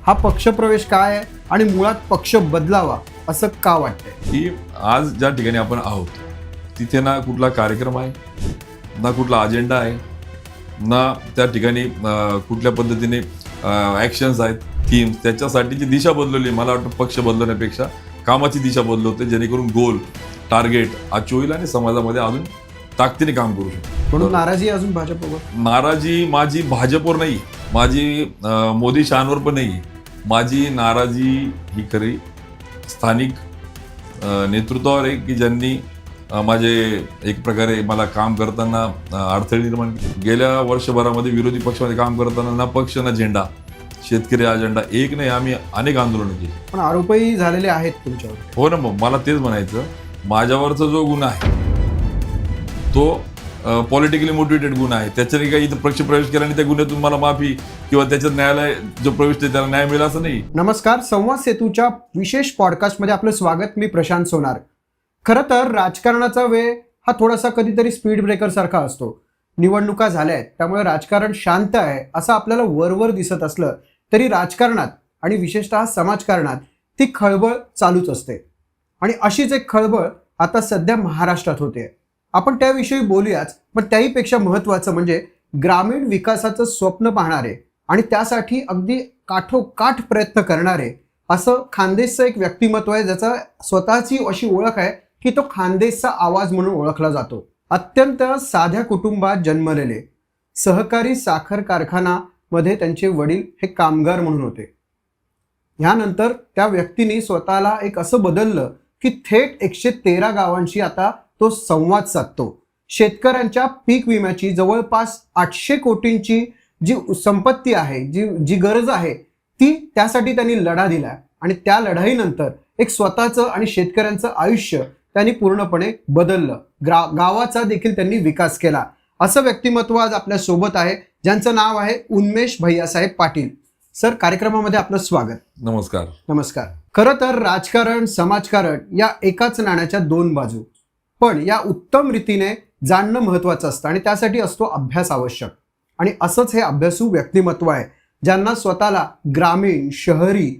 हा पक्षप्रवेश काय आहे आणि मुळात पक्ष बदलावा असं का वाटतंय? की आज ज्या ठिकाणी आपण आहोत तिथे ना कुठला कार्यक्रम आहे, ना कुठला अजेंडा आहे, ना त्या ठिकाणी कुठल्या पद्धतीने ॲक्शन्स आहेत, थीम्स. त्याच्यासाठीची दिशा बदलवली. मला वाटतं पक्ष बदलण्यापेक्षा कामाची दिशा बदलवते, जेणेकरून गोल टार्गेट अचीव होईल आणि समाजामध्ये अजून ताकदीने काम करू शकतो. म्हणून नाराजी अजून भाजपवर? नाराजी माझी भाजपवर नाही, माझी मोदी शहांवर पण नाही. माझी नाराजी ही खरी स्थानिक नेतृत्वावर आहे की ज्यांनी माझे एक प्रकारे मला काम करताना अडथळे निर्माण केले. गेल्या वर्षभरामध्ये विरोधी पक्षामध्ये काम करताना ना पक्ष ना झेंडा, शेतकरी अजेंडा एक नाही, आम्ही अनेक आंदोलनं केली. पण आरोपही झालेले आहेत तुमच्यावर. हो ना, मग मला तेच म्हणायचं, माझ्यावरचा जो गुन्हा आहे तो पॉलिटिकली मोटिवेटेड गुन्हा आहे. त्याच्याने काही इथं पक्षप्रवेश केला आणि त्या गुन्ह्यातून मला माफी किंवा त्याच्यात न्यायालय जो प्रवेश त्याला न्याय मिळाला असं नाही. नमस्कार, संवाद सेतूच्या विशेष पॉडकास्टमध्ये आपलं स्वागत. मी प्रशांत सोनार. खरं तर राजकारणाचा वेळ हा थोडासा कधीतरी स्पीड ब्रेकर सारखा असतो. निवडणुका झाल्या आहेत, त्यामुळे राजकारण शांत आहे असं आपल्याला वरवर दिसत असलं तरी राजकारणात आणि विशेषतः समाजकारणात ती खळबळ चालूच असते. आणि अशीच एक खळबळ आता सध्या महाराष्ट्रात होते. आपण त्याविषयी बोलूयाच, पण त्याहीपेक्षा महत्त्वाचं म्हणजे ग्रामीण विकासाचं स्वप्न पाहणारे आणि त्यासाठी अगदी काठोकाठ प्रयत्न करणारे असं खानदेशचं एक व्यक्तिमत्व आहे, ज्याचा स्वतःची अशी ओळख आहे की तो खानदेशचा आवाज म्हणून ओळखला जातो. अत्यंत साध्या कुटुंबात जन्मलेले, सहकारी साखर कारखानामध्ये त्यांचे वडील हे कामगार म्हणून होते. ह्यानंतर त्या व्यक्तीने स्वतःला एक असं बदललं की थेट 113 गावांशी आता तो संवाद साधतो. शेतकऱ्यांच्या पीक विम्याची जवळपास 800 कोटींची जी संपत्ती आहे, जी गरज आहे, ती त्यासाठी त्यांनी लढा दिला आणि त्या लढाईनंतर एक स्वतःचं आणि शेतकऱ्यांचं आयुष्य त्यांनी पूर्णपणे बदललं. गावाचा देखील त्यांनी विकास केला. असं व्यक्तिमत्व आज आपल्या सोबत आहे, ज्यांचं नाव आहे उन्मेष भैयासाहेब पाटील. सर, कार्यक्रमामध्ये आपलं स्वागत. नमस्कार. नमस्कार. खरं तर राजकारण समाजकारण या एकाच नाण्याच्या दोन बाजू, पण या उत्तम रीतीने जाणणं महत्त्वाचं असतं आणि त्यासाठी असतो अभ्यास आवश्यक. आणि असंच हे अभ्यासू व्यक्तिमत्व आहे, ज्यांना स्वतःला ग्रामीण, शहरी,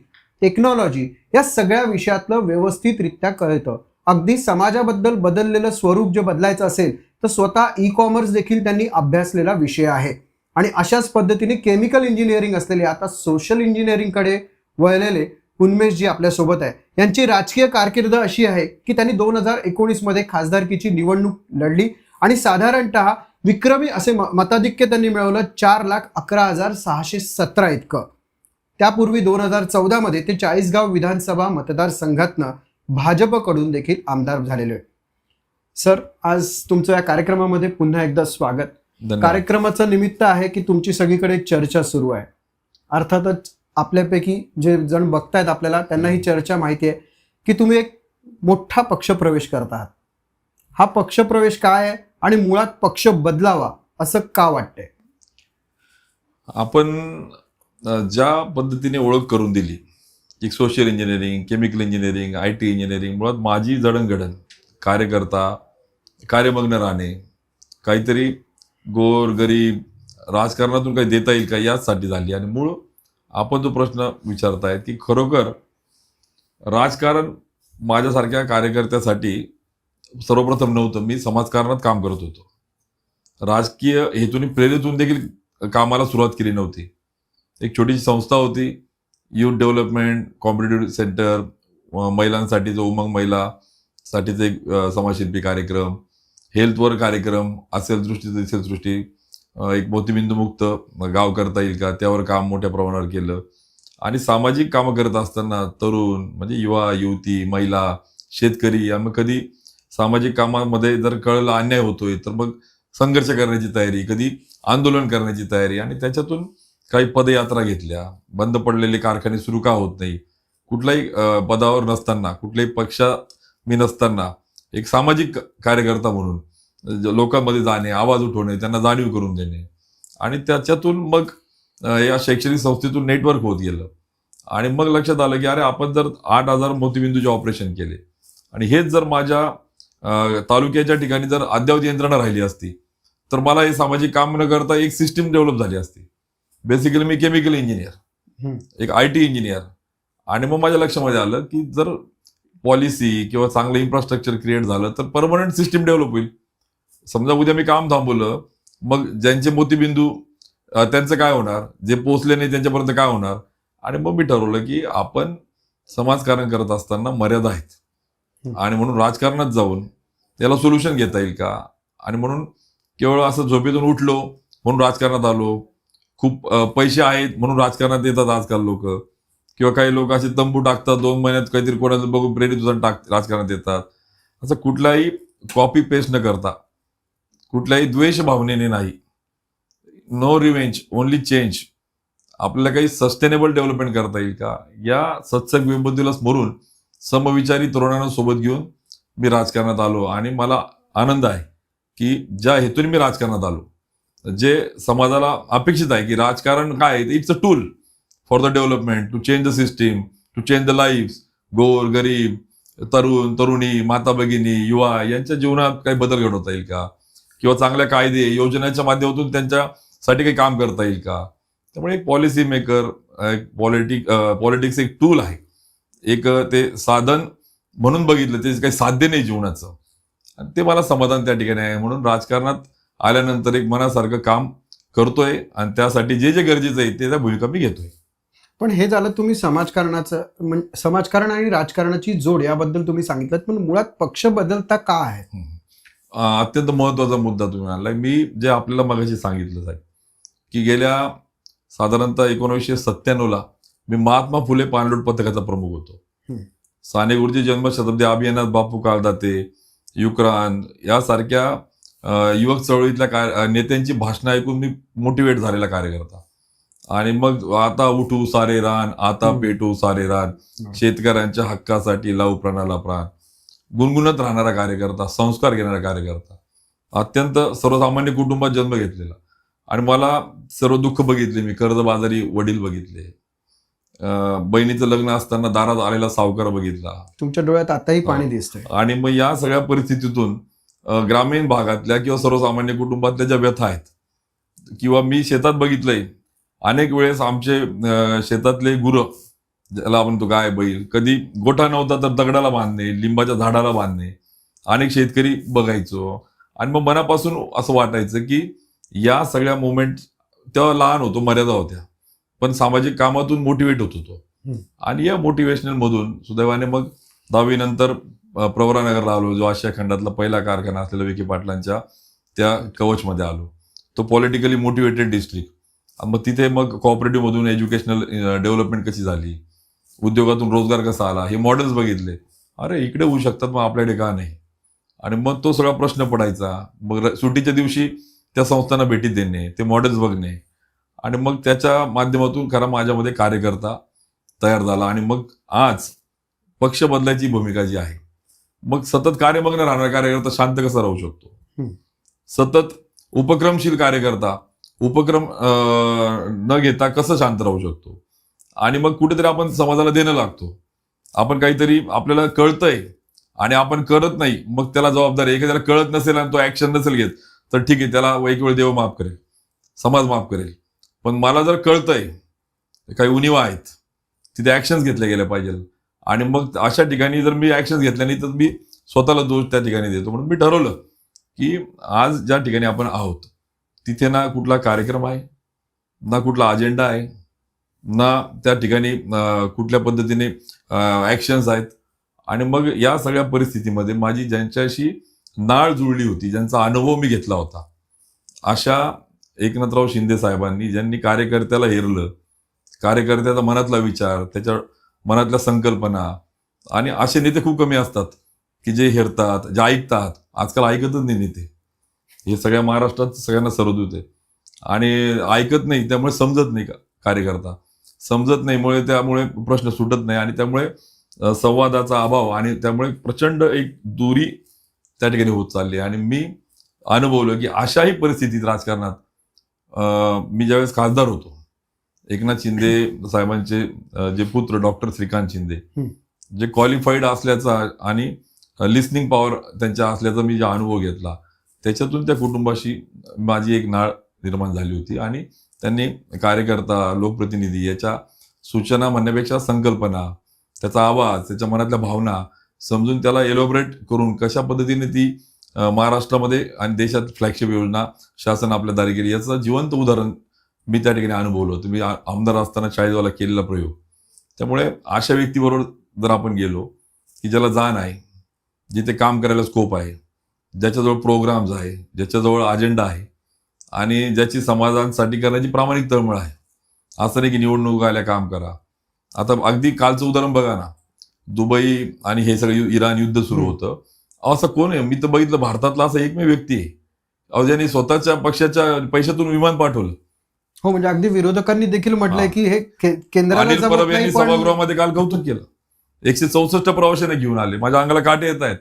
टेक्नॉलॉजी या सगळ्या विषयातलं व्यवस्थितरित्या कळतं. अगदी समाजाबद्दल बदललेलं स्वरूप जे बदलायचं असेल तर स्वतः ई-कॉमर्स देखील त्यांनी अभ्यासलेला विषय आहे. आणि अशाच पद्धतीने केमिकल इंजिनिअरिंग असलेले आता सोशल इंजिनिअरिंगकडे वळलेले उन्मेषजी आपल्यासोबत आहे. यांची राजकीय कारकीर्द अशी आहे की त्यांनी 2019 मध्ये खासदारकीची निवडणूक लढली आणि साधारणतः विक्रमी असे मताधिक्य त्यांनी मिळवलं, 4,11,617 इतकं. त्यापूर्वी 2014 मध्ये ते 40गाव विधानसभा मतदारसंघातनं भाजपकडून देखील आमदार झालेले. सर, आज तुमचं या कार्यक्रमामध्ये पुन्हा एकदा स्वागत. कार्यक्रमाचं निमित्त आहे की तुमची सगळीकडे चर्चा सुरू आहे. अर्थातच आपल्यापैकी जे जण बघतायत आपल्याला त्यांना ही चर्चा माहिती आहे की तुम्ही एक मोठा पक्षप्रवेश करत आहात. हा पक्षप्रवेश काय आहे आणि मुळात पक्ष बदलावा असं का वाटतंय? आपण ज्या पद्धतीने ओळख करून दिली, एक social engineering, chemical engineering, IT engineering, मुळात माझी जडणघडण कार्यकर्ता, कार्यमग्न राहणे, काहीतरी गोर गरीब राजकारणातून काही देता येईल का याचसाठी झाली. आणि मूळ आपण जो प्रश्न विचारतायत की खरोखर राजकारण माझ्यासारख्या कार्यकर्त्यासाठी सर्वप्रथम नव्हतं. मी समाजकारणात काम करत होतो. राजकीय हेतूने प्रेरित होऊन देखील कामाला सुरुवात केली नव्हती. एक छोटीशी संस्था होती, युथ डेव्हलपमेंट कॉम्पिटेटिव्ह सेंटर, महिलांसाठी जो उमंग महिलासाठीचा एक समाजशिल्पी कार्यक्रम, हेल्थवर कार्यक्रम, असेल दृष्टी दिसेल सृष्टी, एक मोतीबिंदूमुक्त गाव करता येईल का, त्यावर काम मोठ्या प्रमाणावर केलं. आणि सामाजिक कामं करत असताना तरुण म्हणजे युवा युवती, महिला, शेतकरी, आम्ही कधी सामाजिक कामामध्ये जर कळलं अन्याय होतोय तर मग संघर्ष करण्याची तयारी, कधी आंदोलन करण्याची तयारी. आणि त्याच्यातून काही पदयात्रा घेतल्या, बंद पडलेले कारखाने सुरू का होत नाही, कुठल्याही पदावर नसताना, कुठल्याही पक्षात मी नसताना एक सामाजिक कार्यकर्ता म्हणून लोकांमध्ये जाणे, आवाज उठवणे, त्यांना जाणीव करून देणे. आणि त्याच्यातून मग या शैक्षणिक संस्थेतून नेटवर्क होत गेलं. आणि मग लक्षात आलं की अरे, आपण जर 8,000 मोतीबिंदूचे ऑपरेशन केले आणि हेच जर माझ्या तालुक्याच्या ठिकाणी जर अद्ययावत यंत्रणा राहिली असती तर मला हे सामाजिक काम न करता एक सिस्टीम डेव्हलप झाली असती. बेसिकली मी केमिकल इंजिनियर, हम्म. एक IT इंजिनियर. आणि मग माझ्या लक्षामध्ये आलं की जर पॉलिसी किंवा चांगलं इन्फ्रास्ट्रक्चर क्रिएट झालं तर परमनंट सिस्टीम डेव्हलप होईल. समजा उद्या मी काम थांबवलं, मग ज्यांचे मोतीबिंदू त्यांचं काय होणार, जे पोचले नाही त्यांच्यापर्यंत काय होणार. आणि मग मी ठरवलं की आपण समाजकारण करत असताना मर्यादा आहेत आणि म्हणून राजकारणात जाऊन त्याला सोल्युशन घेता येईल का. आणि म्हणून केवळ असं झोपेतून उठलो म्हणून राजकारणात आलो, खूप पैसे आहेत म्हणून राजकारणात येतात आजकाल लोक, किंवा काही लोक असे तंबू टाकतात 2 महिन्यात काहीतरी कोणाचं बघून प्रेरित होऊन राजकारणात येतात. असं कुठलाही कॉपी पेस्ट न करता, कुठल्याही द्वेष भावनेने नाही, नो रिव्हेंज ओनली चेंज, आपल्याला काही सस्टेनेबल डेव्हलपमेंट करता येईल का, या सत्संग विभूतीला स्मरून समविचारी तरुणांना सोबत घेऊन मी राजकारणात आलो. आणि मला आनंद आहे की ज्या हेतून मी राजकारणात आलो, जे समाजाला अपेक्षित आहे की राजकारण काय आहे, it's a tool for the development, to change the system, to change the life. गोर गरीब, तरुण तरुणी, माता भगिनी, युवा यांच्या जीवनात काही बदल घडवता येईल का, किंवा चांगल्या कायदे योजनेच्या माध्यमातून त्यांच्यासाठी काही काम करता येईल का. त्यामुळे एक पॉलिसी मेकर, पॉलिटिक्स एक टूल आहे, एक ते साधन म्हणून बघितलं, ते काही साध्य नाही जीवनाचं. आणि ते मला समाधान त्या ठिकाणी आहे. म्हणून राजकारणात आल्यानंतर एक मनासारखं काम करतोय आणि त्यासाठी जे जे गरजेचं आहे ते त्या भूमिका मी घेतोय. पण हे झालं तुम्ही समाजकारणाचं, समाजकारण आणि राजकारणाची जोड याबद्दल तुम्ही सांगितलं, पण मुळात पक्ष बदलता का आहे? अत्यंत महत्वाचा मुद्दा तुम्ही आणलाय. मी जे आपल्याला मगाशी सांगितलं साहेब, की गेल्या साधारणतः 1997ला मी महात्मा फुले पाणलोट पथकाचा प्रमुख होतो. साने गुरुजी जन्मशताब्दी अभियानात बापू काळदाते, युक्रांत यासारख्या युवक चळवळीतल्या नेत्यांची भाषणं ऐकून मी मोटिवेट झालेला कार्यकर्ता. आणि मग आता उठू सारे रान, आता पेटू सारे रान, शेतकऱ्यांच्या हक्कासाठी लावू प्राणाला प्राण, गुणगुणत राहणारा कार्यकर्ता, संस्कार घेणारा कार्यकर्ता, अत्यंत सर्वसामान्य कुटुंबात जन्म घेतलेला. आणि मला सर्व दुःख बघितले, मी कर्जबाजारी वडील बघितले, बहिणीचं लग्न असताना दारात आलेला सावकार बघितला. तुमच्या डोळ्यात आताही पाणी दिसतंय. आणि मग या सगळ्या परिस्थितीतून ग्रामीण भागातल्या किंवा सर्वसामान्य कुटुंबातल्या ज्या व्यथा आहेत, किंवा मी शेतात बघितलंय अनेक वेळेस आमचे शेतातले गुरं, ज्याला आपण तो गाय बैल, कधी गोठा नव्हता तर दगडाला बांधणे, लिंबाच्या झाडाला बांधणे, अनेक शेतकरी बघायचो. आणि मग मनापासून असं वाटायचं की या सगळ्या मुवमेंट, तेव्हा लहान होतो, मर्यादा होत्या, पण सामाजिक कामातून मोटिवेट होत होतो. आणि या मोटिवेशनल मधून सुदैवाने मग 10वी नंतर प्रवरानगरला आलो, जो आशिया खंडातला पहिला कारखाना असलेला विखे पाटलांच्या त्या कवचमध्ये आलो. तो पॉलिटिकली मोटिवेटेड डिस्ट्रिक्ट. मग तिथे मग कोऑपरेटिव्ह मधून एज्युकेशनल डेव्हलपमेंट कशी झाली, उद्योगातून रोजगार कसा आला, हे मॉडेल्स बघितले. अरे इकडे होऊ शकतात, मग आपल्याकडे का नाही. आणि मग तो सगळा प्रश्न पडायचा. मग सुट्टीच्या दिवशी त्या संस्थांना भेटी देणे, ते मॉडेल्स बघणे, आणि मग त्याच्या माध्यमातून खरा माझ्यामध्ये कार्यकर्ता तयार झाला. आणि मग आज पक्ष बदलायची भूमिका जी आहे, मग सतत कार्यमग्न राहणारा कार्यकर्ता शांत कसा राहू शकतो, सतत उपक्रमशील कार्यकर्ता उपक्रम न घेता कसं शांत राहू शकतो. आणि मग कुठेतरी आपण समाजाला देणं लागतो. आपण काहीतरी आपल्याला कळतंय आणि आपण करत नाही, मग त्याला जबाबदारी. एखाद्याला कळत नसेल आणि तो ऍक्शन नसेल घेत तर ठीक आहे, त्याला एक वेळ देव माफ करेल, समाज माफ करेल. पण मला जर कळतंय काही उणिवा आहेत, तिथे ऍक्शन्स घेतल्या गेल्या पाहिजे. आणि मग अशा ठिकाणी जर मी ऍक्शन घेतल्या नाही तर मी स्वतःला दोष त्या ठिकाणी देतो. म्हणून मी ठरवलं की आज ज्या ठिकाणी आपण आहोत तिथे ना कुठला कार्यक्रम आहे, ना कुठला अजेंडा आहे, ना त्या ठिकाणी कुठल्या पद्धतीने ऍक्शन्स आहेत. आणि मग या सगळ्या परिस्थितीमध्ये माझी ज्यांच्याशी नाळ जुळली होती, ज्यांचा अनुभव मी घेतला होता, अशा एकनाथराव शिंदे साहेबांनी, ज्यांनी कार्यकर्त्याला हेरलं, कार्यकर्त्याचा मनातला विचार, त्याच्या मनातल्या संकल्पना. आणि असे नेते खूप कमी असतात की जे हेरतात, जे ऐकतात. आजकाल ऐकतच नाही नेते, हे सगळ्या महाराष्ट्रात सगळ्यांना सर्वदूत आहे. आणि ऐकत नाही, त्यामुळे समजत नाही कार्यकर्ता, समजत नाही, त्यामुळे प्रश्न सुटत नाही. आणि त्यामुळे संवादाचा अभाव, आणि त्यामुळे प्रचंड एक दुरी त्या ठिकाणी होत चालली. आणि मी अनुभवलं की अशाही परिस्थितीत राजकारणात मी ज्यावेळेस खासदार होतो, एकनाथ शिंदे साहेबांचे जे पुत्र डॉक्टर श्रीकांत शिंदे, जे क्वालिफाईड असल्याचा आणि लिस्निंग पॉवर त्यांच्या असल्याचा मी जो अनुभव घेतला, त्याच्यातून त्या कुटुंबाशी माझी एक नाळ निर्माण झाली होती. आणि त्यांनी कार्यकर्ता, लोकप्रतिनिधी याच्या सूचना म्हणण्यापेक्षा संकल्पना, त्याचा आवाज, त्याच्या मनातल्या भावना समजून त्याला एलोबरेट करून कशा पद्धतीने ती महाराष्ट्रामध्ये आणि देशात फ्लॅगशिप योजना शासन आपल्या दारी केली याचं जिवंत उदाहरण मी त्या ठिकाणी अनुभवलं होतं. मी आमदार असताना चाळीसगावला केलेला प्रयोग. त्यामुळे अशा व्यक्तीबरोबर जर आपण गेलो की ज्याला जाण आहे, जिथे काम करायला स्कोप आहे, ज्याच्याजवळ प्रोग्राम्स आहे, ज्याच्याजवळ अजेंडा आहे आणि ज्याची समाजांसाठी करण्याची प्रामाणिक तळमळ आहे, असं नाही की निवडणूक आल्या काम करा. आता अगदी कालचं उदाहरण बघा ना, दुबई आणि हे सगळं इराण युद्ध सुरू होतं. असं कोण आहे? मी तर बघितलं भारतातला असा एकमेव व्यक्ती आहे ज्याने स्वतःच्या पक्षाच्या पैशातून विमान पाठवलं. हो, म्हणजे अगदी विरोधकांनी देखील म्हटलंय की हे केंद्राला अनिल जमत परब यांनी नाही, पण सभागृहामध्ये काल कौतुक केलं. 164 प्रवाशांना घेऊन आले. माझ्या अंगाला काटे येत आहेत.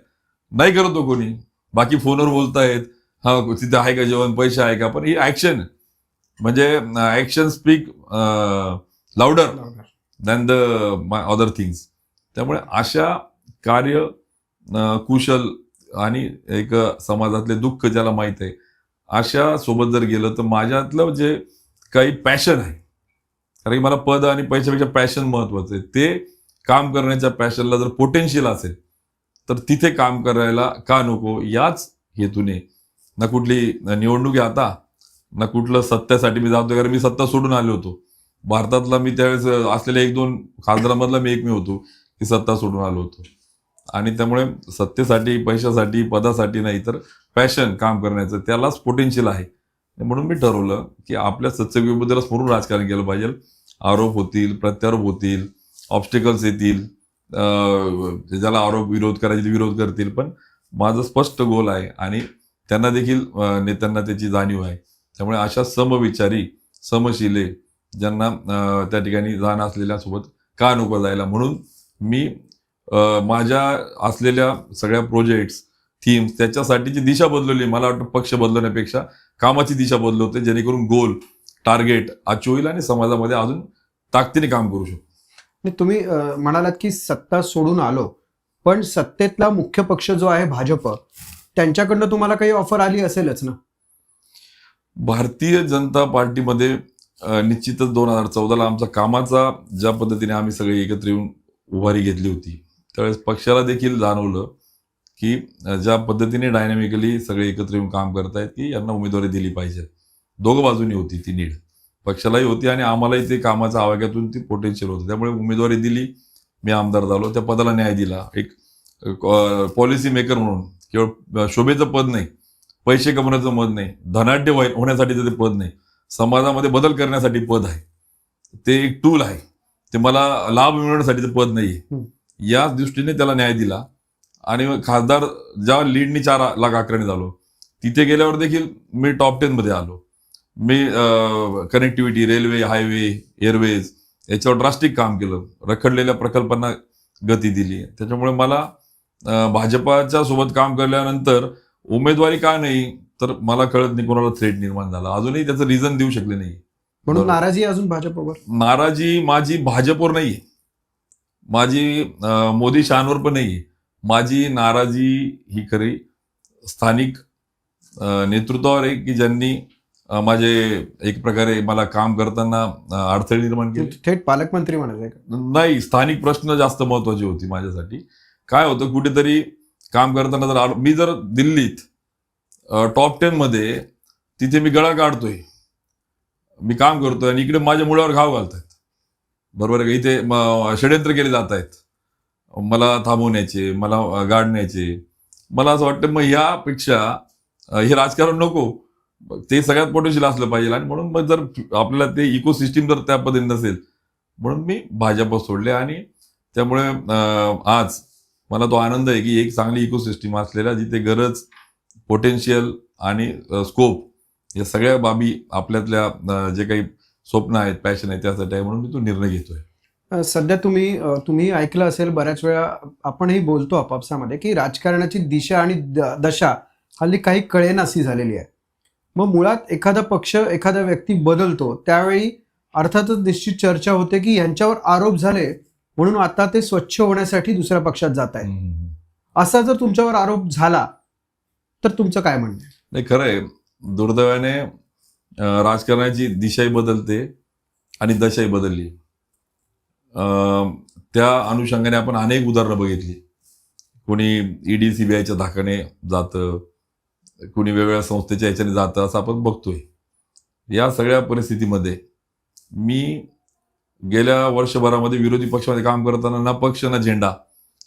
नाही करतो कोणी. बाकी फोनवर बोलतायत, हा तिथे आहे का जेवण, पैसे आहे का, पण ही ऍक्शन म्हणजे action speak louder than the other things. त्यामुळे अशा कार्य कुशल आणि एक समाजातले दुःख ज्याला माहित आहे अशा सोबत जर गेलं तर माझ्यातलं जे काही पॅशन आहे, कारण की मला पद आणि पैशापेक्षा पॅशन महत्वाचं आहे, ते काम करण्याच्या पॅशनला जर पोटेन्शियल असेल तर तिथे काम करायला का नको याच हेतूने ना कुठली निवडणूक आहे आता, ना कुठलं सत्तेसाठी मी जातोय. कारण मी सत्ता सोडून आलो होतो भारतातला. मी त्यावेळेस असलेल्या 1-2 खासदारांमधला मी एकमेव होतो की सत्ता सोडून आलो होतो. आणि त्यामुळे सत्तेसाठी, पैशासाठी, पदासाठी नाही तर पॅशन काम करण्याचं त्यालाच पोटेन्शियल आहे. म्हणून मी ठरवलं की आपल्या सत्संगीबद्दल स्मरून राजकारण केलं पाहिजे. आरोप होतील, प्रत्यारोप होतील, ऑब्स्टिकल्स येतील, ज्याला आरोप विरोध करायचे विरोध करतील, पण माझं स्पष्ट गोल आहे आणि त्यांना देखील नेत्यांना त्याची जाणीव आहे. त्यामुळे अशा समविचारी, समशिले ज्यांना त्या ठिकाणी जाण असलेल्यासोबत का नको जायला, म्हणून मी माझ्या असलेल्या सगळ्या प्रोजेक्ट्स, थीम्स त्याच्यासाठीची दिशा बदलवली. मला वाटतं पक्ष बदलण्यापेक्षा कामाची दिशा बदलवते, जेणेकरून गोल, टार्गेट अचीव होईल आणि समाजामध्ये अजून ताकदीने काम करू शकतो. तुम्ही म्हणालात की सत्ता सोडून आलो, पण सत्तेतला मुख्य पक्ष जो आहे भाजप, त्यांच्याकडनं तुम्हाला काही ऑफर आली असेलच ना? भारतीय जनता पार्टीमध्ये निश्चितच 2014ला आमचा कामाचा ज्या पद्धतीने आम्ही सगळे एकत्र येऊन उभारी घेतली होती, त्यावेळेस पक्षाला देखील जाणवलं की ज्या पद्धतीने डायनॅमिकली सगळे एकत्र येऊन काम करतायत की यांना उमेदवारी दिली पाहिजे. दोघं बाजूनी होती ती नीड, पक्षालाही होती आणि आम्हालाही ते कामाच्या आवाक्यातून ती पोटेन्शियल होतं. त्यामुळे उमेदवारी दिली, मी आमदार झालो, त्या पदाला न्याय दिला. एक पॉलिसी मेकर म्हणून केवळ शोभेचं पद नाही, पैसे कमवण्याचं पद नाही, धनाढ्य होण्यासाठीचं ते पद नाही, समाजामध्ये बदल करण्यासाठी पद आहे. ते एक टूल आहे, ते मला लाभ मिळवण्यासाठीचं पद नाहीये. या दृष्टीने त्याला न्याय दिला आणि खासदार ज्या लीडनी 4 लाख आकड्याने झालो, तिथे गेल्यावर देखील मी टॉप 10 मध्ये आलो. मी कनेक्टिव्हिटी, रेल्वे, हायवे, एअरवेज याच्यावर ड्रास्टिक काम केलं, रखडलेल्या प्रकल्पांना गती दिली. त्याच्यामुळे मला भाजपाच्या सोबत काम केल्यानंतर उमेदवारी का नाही तर मला कळत नाही कोणाला थ्रेट निर्माण झाला. अजूनही त्याचं रिझन देऊ शकले नाही. म्हणून नाराजी अजून भाजपवर? नाराजी माझी भाजपवर नाहीये, माझी मोदी शहांवर पण नाहीये. माझी नाराजी ही खरी स्थानिक नेतृत्वावर आहे की ज्यांनी माझे एक प्रकारे मला काम करताना अडथळे निर्माण केले. थेट पालकमंत्री म्हणाले का? नाही, स्थानिक प्रश्न जास्त महत्वाची होती माझ्यासाठी. काय होतं, कुठेतरी काम करताना जर मी जर दिल्लीत टॉप 10 मध्ये तिथे मी गळा काढतोय, मी काम करतोय आणि इकडे माझ्या मुळावर घाव घालतायत, बरोबर आहे का, इथे षड्यंत्र केले जात आहेत मला थांबवण्याचे, मला गाडण्याचे. मला असं वाटतं मग यापेक्षा हे राजकारण नको, ते सगळ्यात पोटेन्शियल असलं पाहिजे. आणि म्हणून मग जर आपल्याला ते इकोसिस्टीम जर त्या पद्धतीने नसेल, म्हणून मी भाजप सोडले. आणि त्यामुळे आज मला तो आनंद आहे की एक चांगली इकोसिस्टीम असलेल्या जिथे गरज, पोटेन्शियल आणि स्कोप या सगळ्या बाबी आपल्यातल्या जे काही स्वप्न आहेत, पॅशन आहे त्यासाठी आहे, म्हणून मी तो निर्णय घेतोय. सध्या तुम्ही ऐकलं असेल, बऱ्याच वेळा आपणही बोलतो आपापसामध्ये की राजकारणाची दिशा आणि दशा हल्ली काही कळेनासी झालेली आहे. मग मुळात एखादा पक्ष, एखादा व्यक्ती बदलतो त्यावेळी अर्थातच निश्चित चर्चा होते की यांच्यावर आरोप झाले म्हणून आता ते स्वच्छ होण्यासाठी दुसऱ्या पक्षात जात आहेत. असा जर तुमच्यावर आरोप झाला तर तुमचं काय म्हणणं आहे? नाही, खरं आहे, दुर्दैवाने राजकारणाची दिशाही बदलते आणि दशाही बदलली. त्या अनुषंगाने आपण अनेक उदाहरणं बघितली. कोणी ईडी सीबीआयच्या धाकाने जातं, कोणी वेगवेगळ्या संस्थेच्या ह्याच्याने जातं, असं आपण बघतोय. या सगळ्या परिस्थितीमध्ये मी गेल्या वर्षभरामध्ये विरोधी पक्षामध्ये काम करताना ना पक्ष ना झेंडा,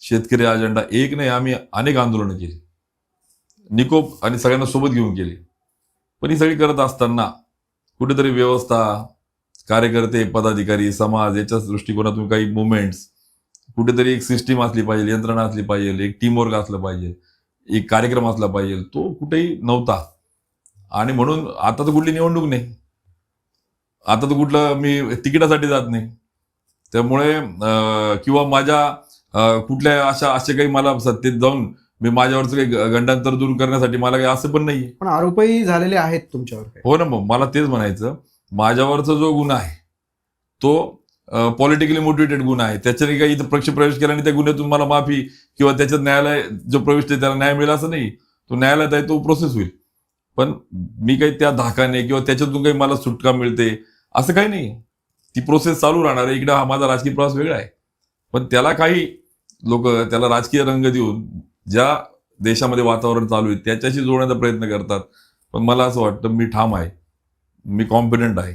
शेतकरी अजेंडा एक नाही, आम्ही अनेक आंदोलनं केली, निकोप आणि सगळ्यांना सोबत घेऊन केली. पण ही सगळी करत असताना कुठेतरी व्यवस्था, कार्यकर्ते, पदाधिकारी, समाज याच्या दृष्टिकोनातून काही मुवमेंट्स, कुठेतरी एक सिस्टीम असली पाहिजे, यंत्रणा असली पाहिजे, एक टीमवर्क असलं पाहिजे, एक कार्यक्रम असला पाहिजे, तो कुठेही नव्हता. आणि म्हणून आता तर कुठली निवडणूक नाही, आता तर कुठलं मी तिकिटासाठी जात नाही. त्यामुळे किंवा माझ्या कुठल्या असे काही मला सत्तेत जाऊन मी माझ्यावरचं काही गंडांतर दूर करण्यासाठी मला काही असं पण नाहीये. पण आरोपही झालेले आहेत तुमच्यावर काही. हो ना, मग मला तेच म्हणायचं, माझ्यावरचा जो गुन्हा आहे तो पॉलिटिकली मोटिवेटेड गुन्हा आहे. त्याच्याने काही इथं पक्ष प्रवेश केला आणि त्या गुन्ह्यातून मला माफी किंवा त्याच्यात न्यायालय जो प्रविष्ट आहे त्याला न्याय मिळेल असं नाही. तो न्यायालयात आहे, तो प्रोसेस होईल. पण मी काही त्या धाकाने किंवा त्याच्यातून काही मला सुटका मिळते असं काही नाही. ती प्रोसेस चालू राहणार आहे. इकडे हा माझा राजकीय प्रवास वेगळा आहे. पण त्याला काही लोक त्याला राजकीय रंग देऊन ज्या देशामध्ये वातावरण चालू आहे त्याच्याशी जोडण्याचा प्रयत्न करतात. पण मला असं वाटतं, मी ठाम आहे, मी कॉम्पिटंट आहे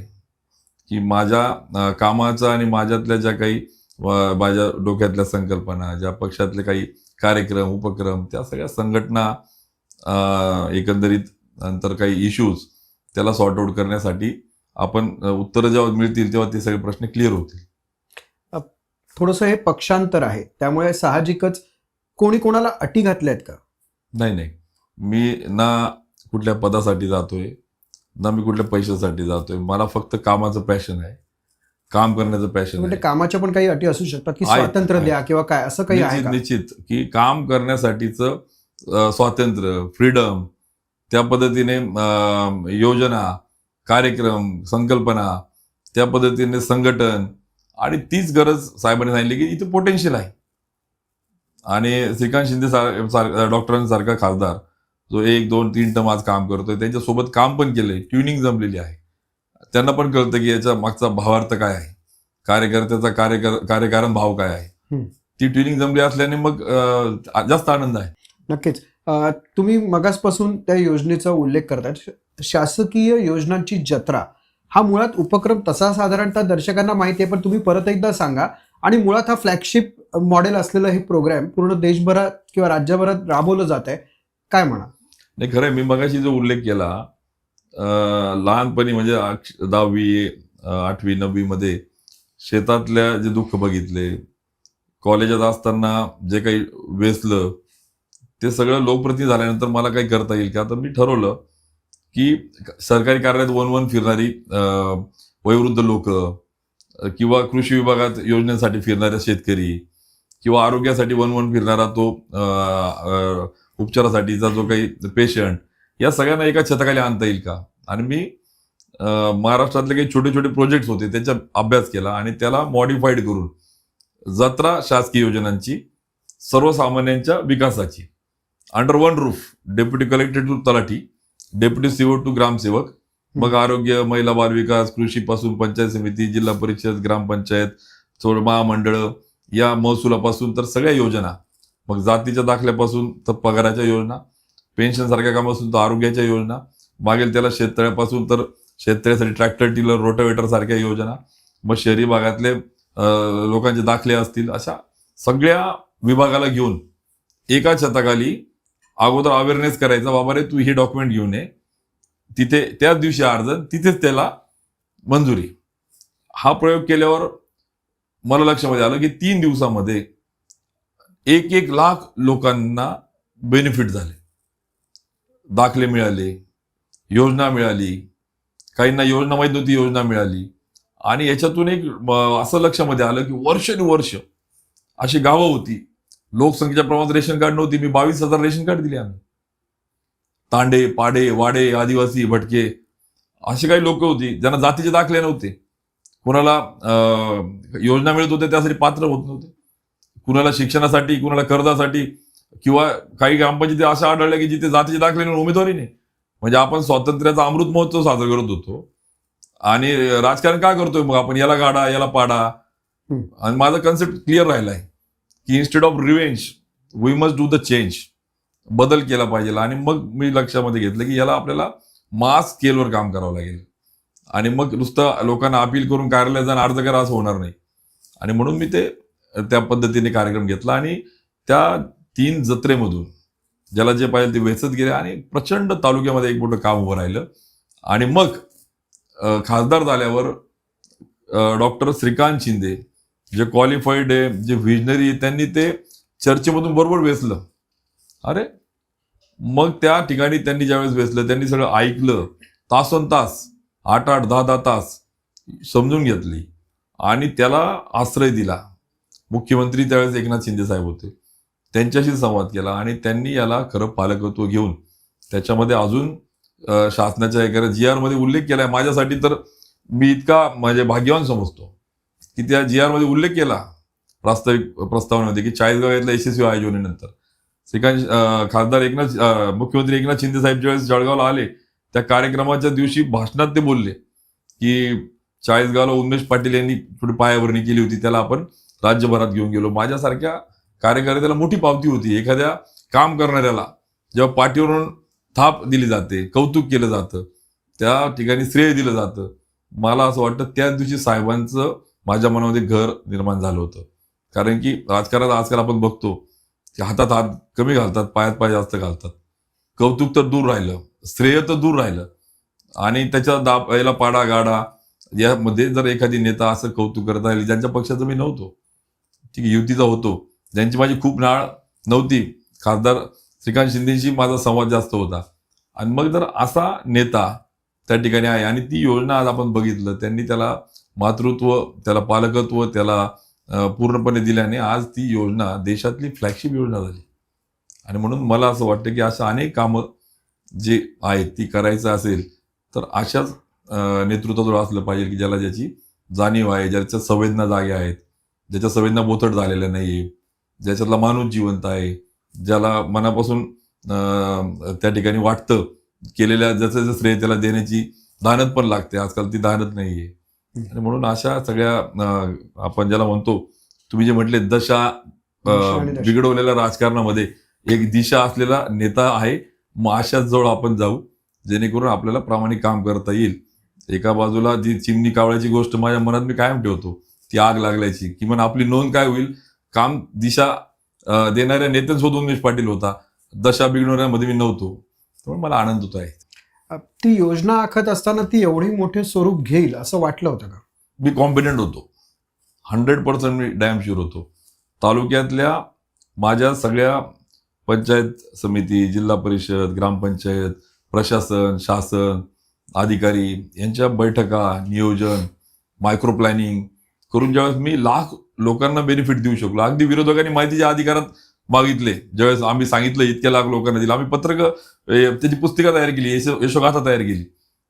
की माझ्या कामाचा आणि माझ्यातल्या ज्या काही माझ्या डोक्यातल्या संकल्पना, ज्या पक्षातले काही कार्यक्रम, उपक्रम, त्या सगळ्या संघटना, एकंदरीत नंतर काही इश्यूज त्याला सॉर्ट आउट करण्यासाठी आपण उत्तरं जेव्हा मिळतील तेव्हा ते सगळे प्रश्न क्लिअर होतील. थोडंसं हे पक्षांतर आहे, त्यामुळे साहजिकच कोणी कोणाला अटी घातल्यात का? नाही, मी ना कुठल्या पदासाठी जातोय, ना मी कुठल्या पैशासाठी जातोय. मला फक्त कामाचं पॅशन आहे, काम करण्याचं पॅशन म्हणजे आहे. कामाच्या पण काही अटी असू शकतात की आहेत, स्वातंत्र्य द्या किंवा काय, असं काही आहे का? निश्चित की काम करण्यासाठीचं स्वातंत्र्य, फ्रीडम, त्या पद्धतीने योजना, कार्यक्रम, संकल्पना, त्या पद्धतीने संघटन, आणि तीच गरज साहेबांनी सांगितली की इथे पोटेन्शियल आहे. आणि श्रीकांत शिंदे डॉक्टरांसारखा खासदार जो 1, 2, 3 टर्म आज काम करतोय, त्यांच्यासोबत काम पण केलंय, ट्युनिंग जमलेली आहे. त्यांना पण कळतं की याच्या मागचा भावार्थ काय आहे, कार्यकर्त्याचा कार्यकारण भाव काय आहे. ती ट्युनिंग जमली असल्याने मग जास्त आनंद आहे. नक्कीच. तुम्ही मगासपासून त्या योजनेचा उल्लेख करतात, शासकीय योजनांची जत्रा. हा मुळात उपक्रम तसा साधारणतः दर्शकांना माहिती आहे, पण तुम्ही परत एकदा सांगा. आणि मुळात हा फ्लॅगशिप मॉडेल असलेलं हे प्रोग्राम पूर्ण देशभरात किंवा राज्यभरात राबवलं जात आहे, काय म्हणा? नाही, खरं आहे. मी मगाशी जो उल्लेख केला, लहानपणी म्हणजे 10वी, 8वी, 9वी मध्ये शेतातल्या जे दुःख बघितले, कॉलेजात असताना जे काही वेचलं, ते सगळं लोकप्रतिनिधी झाल्यानंतर मला काही करता येईल का, तर मी ठरवलं की सरकारी कार्यालयात वन फिरणारी वयोवृद्ध लोक, किंवा कृषी विभागात योजनेसाठी फिरणारे शेतकरी, किंवा आरोग्यासाठी वन फिरणारा तो उपचारासाठीचा जो काही पेशंट, या सगळ्यांना एका छताखाली आणता येईल का. आणि मी महाराष्ट्रातले काही छोटे छोटे प्रोजेक्ट्स होते त्याचा अभ्यास केला आणि त्याला मॉडिफाईड करून जत्रा शासकीय योजनांची, सर्वसामान्यांच्या विकासाची, under one roof, deputy collector to तलाठी, डेप्युटी सीओ टू ग्रामसेवक, मग आरोग्य, महिला बाल विकास, कृषी पासून पंचायत समिती, जिल्हा परिषद, ग्रामपंचायत, महामंडळ, या महसुलापासून तर सगळ्या योजना, मग जातीच्या दाखल्यापासून तर पगाराच्या योजना, पेन्शन सारख्या कामापासून तर आरोग्याच्या योजना, मागेल त्याला शेततळ्यापासून तर शेततळ्यासाठी ट्रॅक्टर, टिलर, रोटावेटर सारख्या योजना, मग शहरी भागातले लोकांचे दाखले असतील, अशा सगळ्या विभागाला घेऊन एका छताखाली अगोदर अवेअरनेस करायचा, बाबा रे तू हे डॉक्युमेंट घेऊन ये, तिथे त्याच दिवशी अर्ज, तिथेच त्याला मंजुरी. हा प्रयोग केल्यावर मला लक्षामध्ये आलं की 3 दिवसामध्ये 1 लाख लोकांना बेनिफिट झाले, दाखले मिळाले, योजना मिळाली, काहींना योजना माहीत नव्हती, योजना मिळाली. आणि याच्यातून एक असं लक्षामध्ये आलं की वर्षानुवर्ष अशी गावं होती, लोकसंख्येच्या प्रमाणात रेशन कार्ड नव्हती. मी 22,000 रेशन कार्ड दिले आम्ही. तांडे, पाडे, वाडे, आदिवासी, भटके, अशी काही लोक होती ज्यांना जातीचे दाखले नव्हते, कुणाला योजना मिळत होते त्यासाठी पात्र होत नव्हते, कुणाला शिक्षणासाठी, कुणाला कर्जासाठी, किंवा काही ग्रामपंचायती अशा आढळल्या की जिथे जातीचे दाखले नाही, उमेदवारी नाही. म्हणजे आपण स्वातंत्र्याचा अमृत महोत्सव साजरा करत होतो आणि राजकारण का करतोय मग आपण, याला गाडा याला पाडा, हम्म. आणि माझा कन्सेप्ट क्लिअर राहिला आहे की instead of revenge we must do the change. बदल केला पाहिजे. आणि मग मी लक्षामध्ये घेतलं की याला आपल्याला मास स्केलवर काम करावं लागेल. आणि मग नुसतं लोकांना अपील करून कार्यालयात जाऊन अर्ज करा असं होणार नाही. आणि म्हणून मी ते त्या पद्धतीने कार्यक्रम घेतला आणि त्या 3 जत्रेमधून ज्याला जे पाहिजे ते वेचत गेले आणि प्रचंड तालुक्यामध्ये एक मोठं काम उभं राहिलं. आणि मग खासदार झाल्यावर डॉक्टर श्रीकांत शिंदे जे क्वालिफाईड आहे, जे व्हिजनरी आहे, त्यांनी ते चर्चेमधून बरोबर वेचलं. अरे मग त्या ठिकाणी त्यांनी ज्यावेळेस वेचलं त्यांनी सगळं ऐकलं, तासोन तास 8-8, 10-10 तास समजून घेतली आणि त्याला आश्रय दिला. मुख्यमंत्री त्यावेळेस एकनाथ शिंदे साहेब होते, त्यांच्याशी संवाद केला आणि त्यांनी याला खरं पालकत्व घेऊन त्याच्यामध्ये अजून शासनाच्या एखाद्या जी आर मध्ये उल्लेख केलाय. माझ्यासाठी तर मी इतका म्हणजे भाग्यवान समजतो की त्या जी आर मध्ये उल्लेख केला प्रास्ताविक प्रस्तावनेमध्ये की चाळीसगाव यशस्वी आयोजनेनंतर खासदार मुख्यमंत्री एकनाथ शिंदे साहेब ज्यावेळेस जळगावला आले त्या कार्यक्रमाच्या दिवशी भाषणात ते बोलले की चाळीसगावला उन्मेष पाटील यांनी थोडी पायाभरणी केली होती, त्याला आपण राज्यभरात घेऊन गेलो. माझ्यासारख्या कार्यकर्त्याला मोठी पावती होती. एखाद्या काम करणाऱ्याला जेव्हा पाठीवरून थाप दिली जाते, कौतुक केलं जातं, त्या ठिकाणी श्रेय दिलं जातं. मला असं वाटतं त्याच दिवशी साहेबांचं माझ्या मनामध्ये घर निर्माण झालं होतं. कारण की राजकारणात आजकाल आपण बघतो की हातात हात कमी घालतात, पायात पाय जास्त घालतात. कौतुक तर दूर राहिलं, श्रेय तर दूर राहिलं. आणि त्याच्या याला पाडा गाडा यामध्ये जर एखादी नेता असं कौतुक करत राहिली, ज्यांच्या पक्षाचं मी नव्हतो, ठीक आहे, युतीचा होतो, ज्यांची माझी खूप नाळ नव्हती, खासदार श्रीकांत शिंदेशी माझा संवाद जास्त होता. आणि मग जर असा नेता त्या ठिकाणी आहे आणि ती योजना आज आपण बघितलं, त्यांनी त्याला मातृत्व, त्याला पालकत्व, त्याला पूर्णपणे दिल्याने आज ती योजना देशातली फ्लॅगशिप योजना झाली. आणि म्हणून मला असं वाटतं की अशा अनेक कामं जे आहेत ती करायचं असेल तर अशाच नेतृत्वाजवळ असलं पाहिजे की ज्याला ज्याची जाणीव आहे, ज्याच्या संवेदना जाग्या आहेत, ज्याच्या संवेदना बोथट झालेल्या नाहीये, ज्याच्यातला माणूस जिवंत आहे, ज्याला मनापासून त्या ठिकाणी वाटतं केलेल्या ज्याचं श्रेय त्याला देण्याची दानत पण लागते. आजकाल ती दानत नाहीये. आणि म्हणून अशा सगळ्या आपण ज्याला म्हणतो, तुम्ही जे म्हटले दशा बिघडवलेल्या राजकारणामध्ये एक दिशा असलेला नेता आहे. मग अशाच जवळ आपण जाऊ जेणेकरून आपल्याला प्रामाणिक काम करता येईल. एका बाजूला जी चिमणी कावळ्याची गोष्ट माझ्या मनात मी कायम ठेवतो, ती आग लागल्याची, किमान आपली नोंद काय होईल, काम दिशा देणाऱ्या नेत्यांसोबत उमेश पाटील होता, दशा बिघडवण्यामध्ये मी नव्हतो. त्यामुळे मला आनंद होत आहे. ती योजना आखत असताना ती एवढी मोठे स्वरूप घेईल असं वाटलं होतं का? मी कॉन्फिडंट होतो, 100% मी डॅम शुअर होतो. तालुक्यातल्या माझ्या सगळ्या पंचायत समिती, जिल्हा परिषद, ग्रामपंचायत, प्रशासन, शासन, अधिकारी यांच्या बैठका, नियोजन, मायक्रो प्लॅनिंग करून ज्यावेळेस मी लाख लोकांना बेनिफिट देऊ शकलो. अगदी विरोधकांनी माहितीच्या अधिकारात मागितले, ज्यावेळेस आम्ही सांगितलं इतक्या लाख लोकांना दिलं, आम्ही पत्रक त्याची पुस्तिका तयार केली, यशोगाथा तयार केली.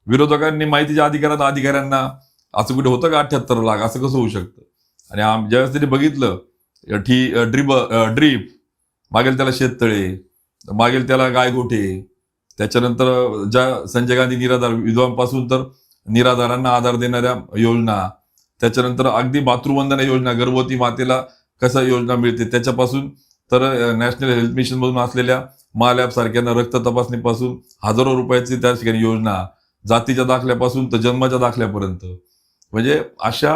विरोधकांनी माहितीच्या अधिकारात अधिकाऱ्यांना असं कुठे होतं का 78 लाख, असं कसं होऊ शकतं. आणि ज्यावेळेस त्यांनी बघितलं ड्रीप मागेल त्याला शेततळे, मागेल त्याला गायगोठे, त्याच्यानंतर ज्या संजय गांधी निराधार विधवांपासून तर निराधारांना आधार देणाऱ्या योजना, त्याच्यानंतर अगदी मातृवंदना योजना, गर्भवती मातेला कसा योजना मिळते त्याच्यापासून तर नॅशनल हेल्थ मिशन मधून असलेल्या महालॅब सारख्यांना रक्त तपासणीपासून हजारो रुपयाची त्या ठिकाणी योजना, जातीच्या दाखल्यापासून तर जन्माच्या दाखल्यापर्यंत, म्हणजे अशा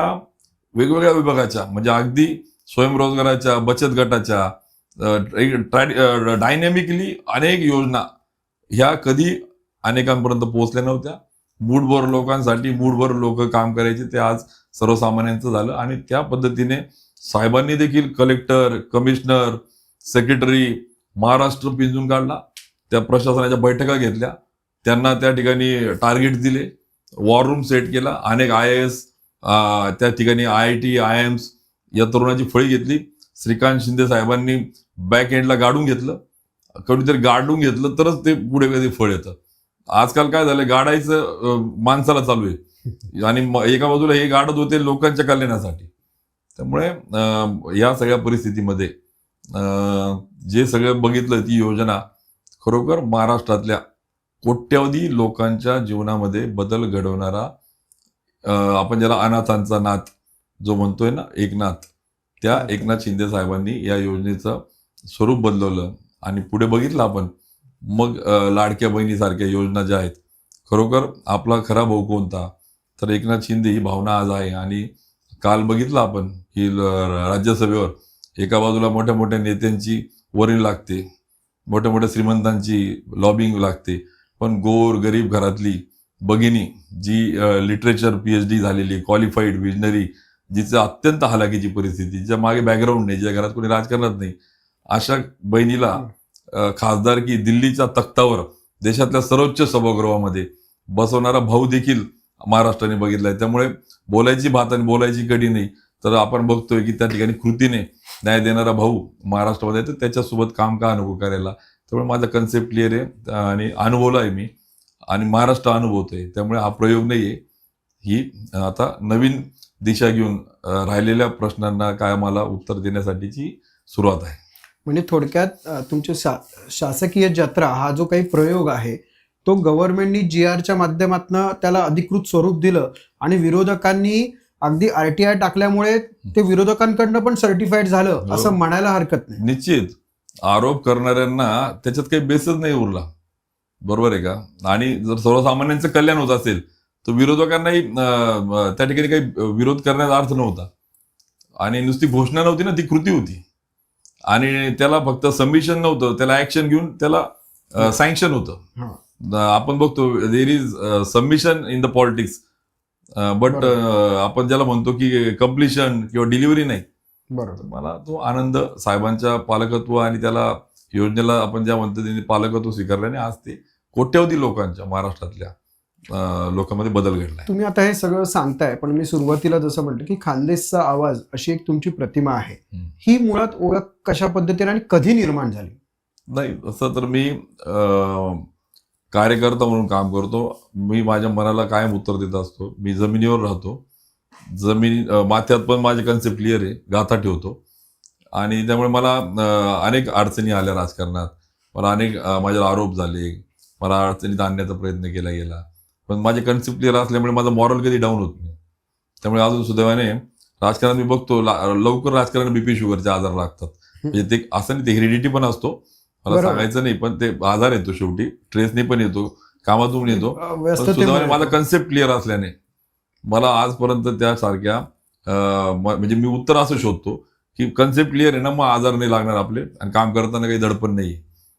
वेगवेगळ्या विभागाच्या, म्हणजे अगदी स्वयंरोजगाराच्या, बचत गटाच्या, डायनॅमिकली अनेक योजना ह्या कधी अनेकांपर्यंत पोहोचल्या नव्हत्या. मूठभर लोकांसाठी मूठभर लोक काम करायचे, ते आज सर्वसामान्यांचं झालं. आणि त्या पद्धतीने साहेबांनी देखील कलेक्टर, कमिशनर, सेक्रेटरी महाराष्ट्र पिंजून काढला. त्या प्रशासनाच्या बैठका घेतल्या, त्यांना त्या ठिकाणी टार्गेट दिले, वॉर रूम सेट केला. अनेक IAS त्या ठिकाणी IIT, IIMs या तरुणाची फळी घेतली. श्रीकांत शिंदे साहेबांनी बॅक एंडला गाडून घेतलं, कधीतरी गाडून घेतलं तरच ते पुढे कधी फळ येतं. आजकाल काय झालं, गाडायचं माणसाला चालू आहे आणि एका बाजूला हे गाडत होते लोकांच्या कल्याणासाठी. त्यामुळे या सगळ्या परिस्थितीमध्ये जे सगळं बघितलं, ती योजना खरोखर महाराष्ट्रातल्या कोट्यवधी लोकांच्या जीवनामध्ये बदल घडवणारा, आपण ज्याला अनाथांचा नाथ, जो म्हणतोय ना एकनाथ, त्या अच्छा. एकनाथ शिंदे साहेबांनी या योजनेचं स्वरूप बदलवलं आणि पुढे बघितलं आपण. मग लाडक्या बहिणीसारख्या योजना ज्या आहेत, खरोखर आपला खरा भाऊ कोणता, तर एकनाथ शिंदे ही भावना आज आहे. आणि काल बघितलं आपण की राज्यसभेवर एका बाजूला मोठ्या मोठ्या नेत्यांची वरील लागते, मोठ्या मोठ्या श्रीमंतांची लॉबिंग लागते, पण गोर गरीब घरातली भगिनी जी लिटरेचर PhD झालेली, क्वालिफाईड, विजनरी, जिचं अत्यंत हलाखीची परिस्थिती, जिच्या मागे बॅकग्राऊंड नाही, ज्या घरात कोणी राजकारणात नाही, अशा बहिणीला खासदारकी दिल्लीच्या तख्तावर देशातल्या सर्वोच्च सभागृहामध्ये बसवणारा भाऊ देखील महाराष्ट्राने बघितलाय. त्यामुळे बोलायची भात आणि बोलायची कडी नाही, तर आपण बघतोय की त्या ठिकाणी कृतीने न्याय देणारा भाऊ महाराष्ट्रामध्ये, तर त्याच्यासोबत काम का नको करायला. त्यामुळे माझा कन्सेप्ट क्लिअर आहे आणि अनुभवला आहे मी, आणि महाराष्ट्र अनुभवतोय. त्यामुळे हा प्रयोग नाही आहे, ही आता नवीन दिशा घेऊन राहिलेल्या प्रश्नांना काय मला उत्तर देण्यासाठीची सुरुवात आहे. म्हणजे थोडक्यात तुमचे शासकीय जत्रा हा जो काही प्रयोग आहे तो गव्हर्नमेंटनी GRच्या माध्यमातून त्याला अधिकृत स्वरूप दिलं आणि विरोधकांनी अगदी RTI टाकल्यामुळे ते विरोधकांकडनं पण सर्टिफाईड झालं असं म्हणायला हरकत नाही. निश्चित आरोप करणाऱ्यांना त्याच्यात काही बेसच नाही उरला, बरोबर आहे का. आणि जर सर्वसामान्यांचं कल्याण होत असेल तर विरोधकांनाही त्या ठिकाणी काही विरोध करण्याचा अर्थ नव्हता. आणि नुसती घोषणा नव्हती ना, ती कृती होती. आणि त्याला फक्त सबमिशन नव्हतं, त्याला ऍक्शन घेऊन त्याला सँक्शन होतं. आपण बघतो there is submission in the politics, but आपण ज्याला म्हणतो की कम्प्लिशन किंवा डिलिव्हरी नाही. बरोबर. मला तो आनंद साहेबांच्या पालकत्व आणि त्याला योजनेला आपण ज्या म्हणतो त्यांनी पालकत्व स्वीकारल्याने आज ते कोट्यवधी लोकांच्या महाराष्ट्रातल्या लोकांमध्ये बदल घडलाय. तुम्ही आता हे सगळं सांगताय, पण मी सुरुवातीला जसं म्हटलं की खानदेशचा आवाज अशी एक तुमची प्रतिमा आहे, ही मुळात ओळख कशा पद्धतीने आणि कधी निर्माण झाली? नाही, असं तर मी कार्यकर्ता म्हणून काम करतो. मी माझ्या मनाला कायम उत्तर देत असतो. मी जमिनीवर राहतो, माथ्यात पण माझे कन्सेप्ट क्लिअर आहे, गाथा ठेवतो. आणि त्यामुळे मला अनेक अडचणी आल्या राजकारणात, मला अनेक माझ्यावर आरोप झाले, मला अडचणीत आणण्याचा प्रयत्न केला गेला, पण माझे कन्सेप्ट क्लिअर असल्यामुळे माझं मॉरल कधी डाऊन होत नाही. त्यामुळे अजून सुदैवाने राजकारणात मी बघतो लवकर राजकारण BP शुगरचे आजार लागतात. म्हणजे ते असं नाही, ते हेरिडिटी पण असतो, मला सांगायचं नाही, पण ते आजार येतो शेवटी, ट्रेसने पण येतो, कामातून येतो. सुदैवाने माझा कन्सेप्ट क्लिअर असल्याने मला आजपर्यंत त्यासारख्या म्हणजे मी उत्तर असं शोधतो की कन्सेप्ट क्लिअर आहे ना, मग आजार नाही लागणार आपले, आणि काम करताना काही दडपण नाही.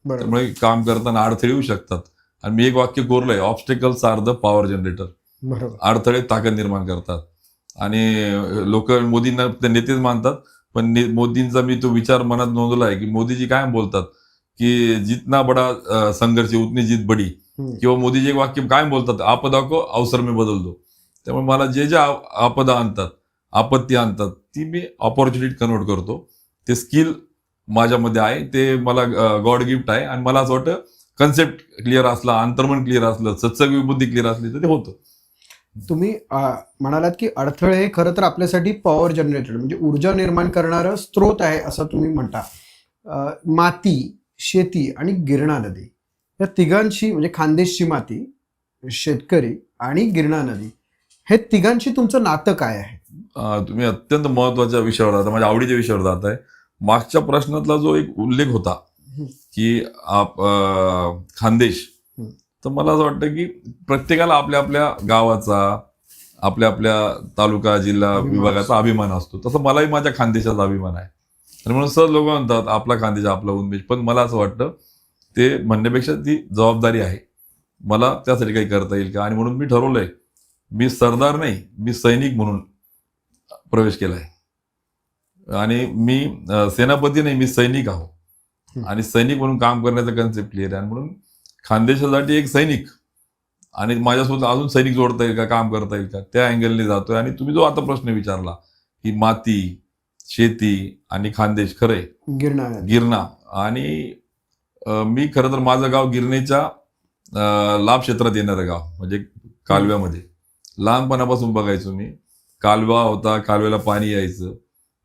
त्यामुळे काम करताना अडथळे येऊ शकतात. आणि मी एक वाक्य कोरलंय, obstacles are the power generator. अडथळे ताकद निर्माण करतात. आणि लोक मोदींना ते नेतेच मानतात, पण मोदींचा मी तो विचार मनात नोंदवला आहे की मोदीजी काय बोलतात की जितना बडा संघर्ष उतनी जीत बडी, किंवा मोदीजी एक वाक्य काय बोलतात, आपदा को अवसर में बदल दो. त्यामुळे मला जे जे आपदा आणतात, आपत्ती आणतात, ती मी ऑपॉर्च्युनिटी कन्वर्ट करतो. ते स्किल माझ्यामध्ये आहे, ते मला गॉड गिफ्ट आहे. आणि मला असं वाटतं कन्सेप्ट क्लिअर असला, अंतर्मन क्लिअर असलं, सत्संग विबुद्धी क्लिअर असली तर ते होतं. तुम्ही म्हणालात की अडथळे हे खरं तर आपल्यासाठी पॉवर जनरेटर म्हणजे ऊर्जा निर्माण करणारं स्त्रोत आहे असं तुम्ही म्हणता. माती, शेती आणि गिरणा नदी या तिघांशी, म्हणजे खानदेशची माती, शेतकरी आणि गिरणा नदी, हे तिघांशी तुमचं नातं काय आहे? तुम्ही अत्यंत महत्वाच्या विषयावर जाता, माझ्या आवडीच्या विषयावर जात आहे. मागच्या प्रश्नातला जो एक उल्लेख होता की खानदेश, तर मला असं वाटतं की प्रत्येकाला आपल्या आपल्या गावाचा, आपल्या आपल्या तालुका जिल्हा विभागाचा अभिमान असतो. तसं मलाही माझ्या खानदेशाचा अभिमान आहे. आणि म्हणून सहज लोक म्हणतात आपला खानदेश आपला उन्मेष, पण मला असं वाटतं ते म्हणण्यापेक्षा ती जबाबदारी आहे, मला त्यासाठी काही करता येईल का. आणि म्हणून मी ठरवलंय, मी सरदार नाही, मी सैनिक म्हणून प्रवेश केलाय. आणि मी सेनापती नाही, मी सैनिक आहो. आणि सैनिक म्हणून काम करण्याचा कन्सेप्ट क्लिअर आहे. आणि म्हणून खानदेशासाठी एक सैनिक आणि माझ्यासोबत अजून सैनिक जोडता येईल का, काम करता येईल का, त्या अँगलने जातोय. आणि तुम्ही जो आता प्रश्न विचारला की माती, शेती आणि खानदेश, खरंय गिरणा. आणि मी खरं तर माझं गाव गिरणेच्या लाभ क्षेत्रात येणारं गाव, म्हणजे कालव्यामध्ये लहानपणापासून बघायचो मी. कालवा होता, कालव्याला पाणी यायचं.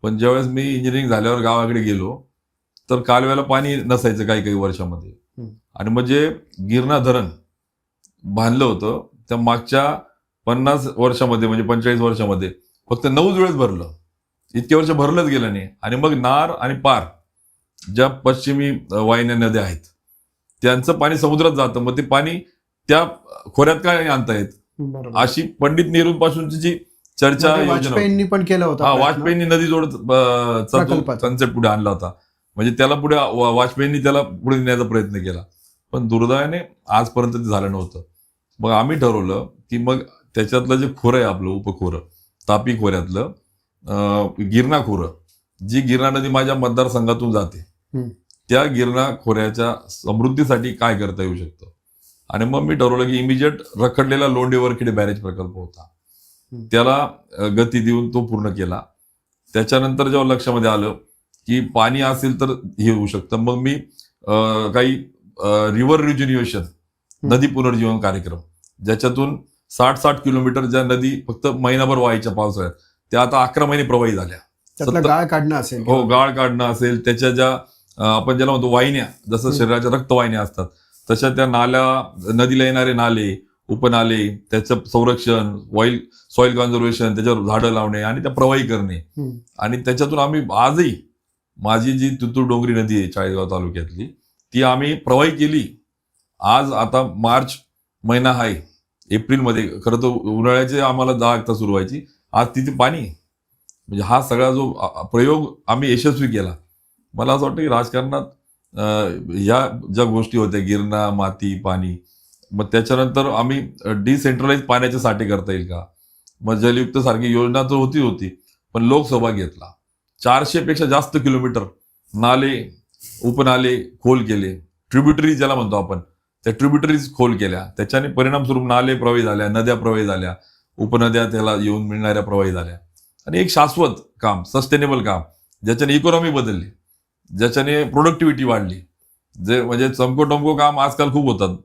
पण ज्यावेळेस मी इंजिनिअरिंग झाल्यावर गावाकडे गेलो तर कालव्याला पाणी नसायचं काही काही वर्षामध्ये. आणि म्हणजे गिरणा धरण बांधलं होतं त्या मागच्या 50 वर्षामध्ये, म्हणजे 45 वर्षामध्ये फक्त 9 वेळेस भरलं. इतक्या वर्ष भरलंच गेलं नाही. आणि मग नार आणि पार ज्या पश्चिमी वाहिन्या नद्या आहेत त्यांचं पाणी समुद्रात जातं. मग ते पाणी त्या खोऱ्यात काय आणता येत, बरोबर. अशी पंडित नेहरूंपासूनची जी चर्चा मध्ये योजना होती. वाजपेयींनी पण केलं होतं हा, प्रयत्न. वाजपेयींनी नदी जोड प्रकल्पाचा. कन्सेप्ट पुढे आणला होता. म्हणजे त्याला पुढे वाजपेयींनी त्याला पुढे नेण्याचा प्रयत्न केला, पण दुर्दैवाने आजपर्यंत ते झालं नव्हतं. मग आम्ही ठरवलं की मग त्याच्यातलं जे खोरं आहे आपलं उपखोरं, तापी खोऱ्यातलं गिरणा खोरं, जी गिरणा नदी माझ्या मतदारसंघातून जाते, हम्म. त्या गिरणा खोऱ्याच्या समृद्धीसाठी काय करता येऊ शकतं. आणि मग मी ठरवलं की इमिजिएट रखडलेला लोंढे वरखेडे बॅरेज प्रकल्प होता, त्याला गती देऊन तो पूर्ण केला. त्याच्यानंतर जेव्हा लक्षामध्ये आलं की पाणी असेल तर हे होऊ शकतं, मग मी काही रिव्हर रिज्युनिएशन, नदी पुनर्जीवन कार्यक्रम, ज्याच्यातून 60-60 किलोमीटर ज्या नदी फक्त महिनाभर व्हायच्या पावसाळ्यात, त्या आता 11 महिने प्रवाही झाल्या. त्यातलं गाळ काढणं असेल. हो, गाळ काढणं असेल, त्याच्या ज्या आपण ज्याला म्हणतो वाहिन्या, जसं शरीराच्या रक्तवाहिन्या असतात तशा त्या नाल्या, नदीला येणारे नाले, उपनाले, त्याचं संरक्षण, सॉइल कन्झर्वेशन, त्याच्यावर झाडं लावणे आणि त्या प्रवाही करणे. आणि त्याच्यातून आम्ही आजही माझी जी तुतूर डोंगरी नदी आहे चाळीसगाव तालुक्यातली, ती आम्ही प्रवाही केली. आज आता मार्च महिना आहे, एप्रिलमध्ये खरं तर उन्हाळ्याचे आम्हाला 10 वाजता सुरू व्हायची, आज तिथे पाणी. म्हणजे हा सगळा जो प्रयोग आम्ही यशस्वी केला. मला असं वाटतं की राजकारणात या ज्या गोष्टी होत्या, गिरणा, माती, पाणी, मग त्याच्यानंतर आम्ही डिसेंट्रलाइज पाण्याचे साठे करता येईल का, मग जलयुक्त सारखी योजना तर होती, पण लोकसभा घेतला. 400 पेक्षा जास्त किलोमीटर नाले, उपनाले खोल केले. ट्रिब्युटरी ज्याला म्हणतो आपण, त्या ट्रिब्युटरीज खोल केल्या. त्याच्याने परिणामस्वरूप नाले प्रवाही झाल्या, नद्या प्रवाही झाल्या, उपनद्या त्याला येऊन मिळणाऱ्या प्रवाही झाल्या. आणि एक शाश्वत काम, सस्टेनेबल काम, ज्याच्याने इकॉनॉमी बदलली, ज्याच्याने प्रोडक्टिव्हिटी वाढली. जे म्हणजे चमको टमको काम आजकाल खूप होतात,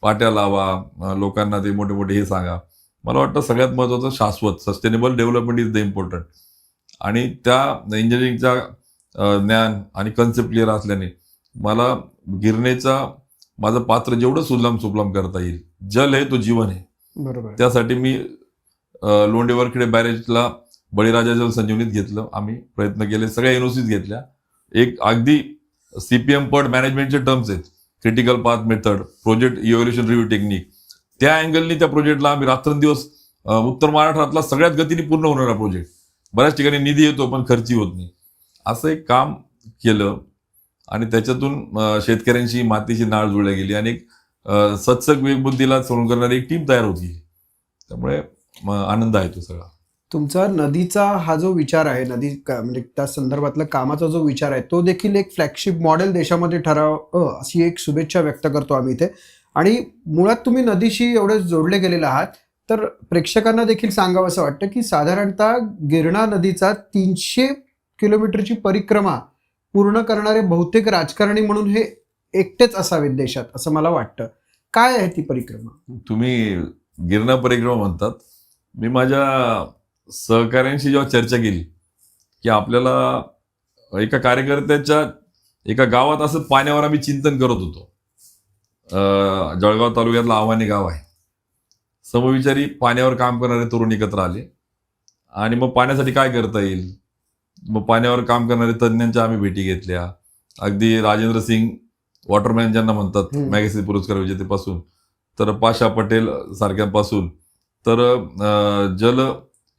पाट्या लावा, लोकांना ते मोठे मोठे हे सांगा. मला वाटतं सगळ्यात महत्त्वाचं शाश्वत, sustainable development is the important. आणि त्या इंजिनिअरिंगच्या ज्ञान आणि कन्सेप्ट क्लिअर असल्याने मला गिरणेचा माझं पात्र जेवढं सुजलाम सुफलाम करता येईल, जल आहे तो जीवन आहे, बरोबर. त्यासाठी मी लोंढे वरखेडे बॅरेजला बळीराजा जल संजीवनीत घेतलं. आम्ही प्रयत्न केले, सगळ्या एनओसीज घेतल्या. एक अगदी CPM पड मॅनेजमेंटचे टर्म्स आहेत, critical path method, project evaluation review technique. त्या अँगलनी त्या प्रोजेक्टला आम्ही रात्रंदिवस, उत्तर महाराष्ट्रातला सगळ्यात गतीने पूर्ण होणारा प्रोजेक्ट, बऱ्याच ठिकाणी निधी येतो पण खर्ची होत नाही, असं एक काम केलं. आणि त्याच्यातून शेतकऱ्यांशी मातीची नाळ जुळल्या गेली आणि एक सत्सक विवेकबुद्धीला सोडून करणारी एक टीम तयार होती. त्यामुळे आनंद आहे तो सगळा. तुमचा नदीचा हा जो विचार आहे, म्हणजे त्या संदर्भातला कामाचा जो विचार आहे, तो देखील एक फ्लॅगशिप मॉडेल देशामध्ये ठरावं अशी एक शुभेच्छा व्यक्त करतो आम्ही इथे. आणि मुळात तुम्ही नदीशी एवढे जोडले गेलेले आहात, तर प्रेक्षकांना देखील सांगावं असं वाटतं की साधारणतः गिरणा नदीचा 300 किलोमीटरची परिक्रमा पूर्ण करणारे बहुतेक राजकारणी म्हणून हे एकटेच असावेत देशात, असं मला वाटतं. काय आहे ती परिक्रमा? तुम्ही गिरणा परिक्रमा म्हणतात. मी माझ्या सहकाऱ्यांशी जेव्हा चर्चा केली की आपल्याला एका कार्यकर्त्याच्या एका गावात असं पाण्यावर आम्ही चिंतन करत होतो. जळगाव तालुक्यातलं आव्हानी गाव आहे. समविचारी पाण्यावर काम करणारे तरुण एकत्र आले आणि मग पाण्यासाठी काय करता येईल, मग पाण्यावर काम करणारे तज्ज्ञांच्या आम्ही भेटी घेतल्या. अगदी राजेंद्र सिंग वॉटरमॅन ज्यांना म्हणतात, मॅगसेसे पुरस्कार विजेतेपासून तर पाशा पटेल सारख्यांपासून तर जल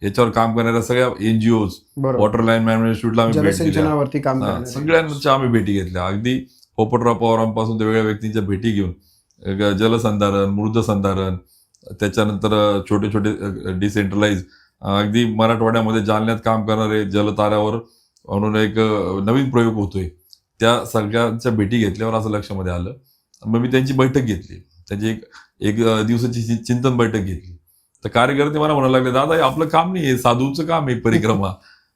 याच्यावर काम करणाऱ्या सगळ्या NGOज, वॉटर लाईन मॅनेजमेंट इन्स्टिट्यूटला आम्ही भेट दिल्या. जलसिंचनावरती काम करणारे सगळ्यांच्या आम्ही भेटी घेतल्या. अगदी पोपटराव पवारांपासून ते वेगळ्या व्यक्तींच्या भेटी घेऊन जलसंधारण, मृद संधारण, त्याच्यानंतर छोटे छोटे डिसेंट्रलाइज, अगदी मराठवाड्यामध्ये जालन्यात काम करणारे जलताऱ्यावर म्हणून एक नवीन प्रयोग होतोय, त्या सगळ्यांच्या भेटी घेतल्यावर असं लक्षामध्ये आलं. मग मी त्यांची बैठक घेतली, त्यांची एक दिवसाची चिंतन बैठक घेतली. तर कार्यकर्ते मला म्हणायला लागले, दादा हे आपलं काम नाही आहे, साधूचं काम आहे परिक्रमा,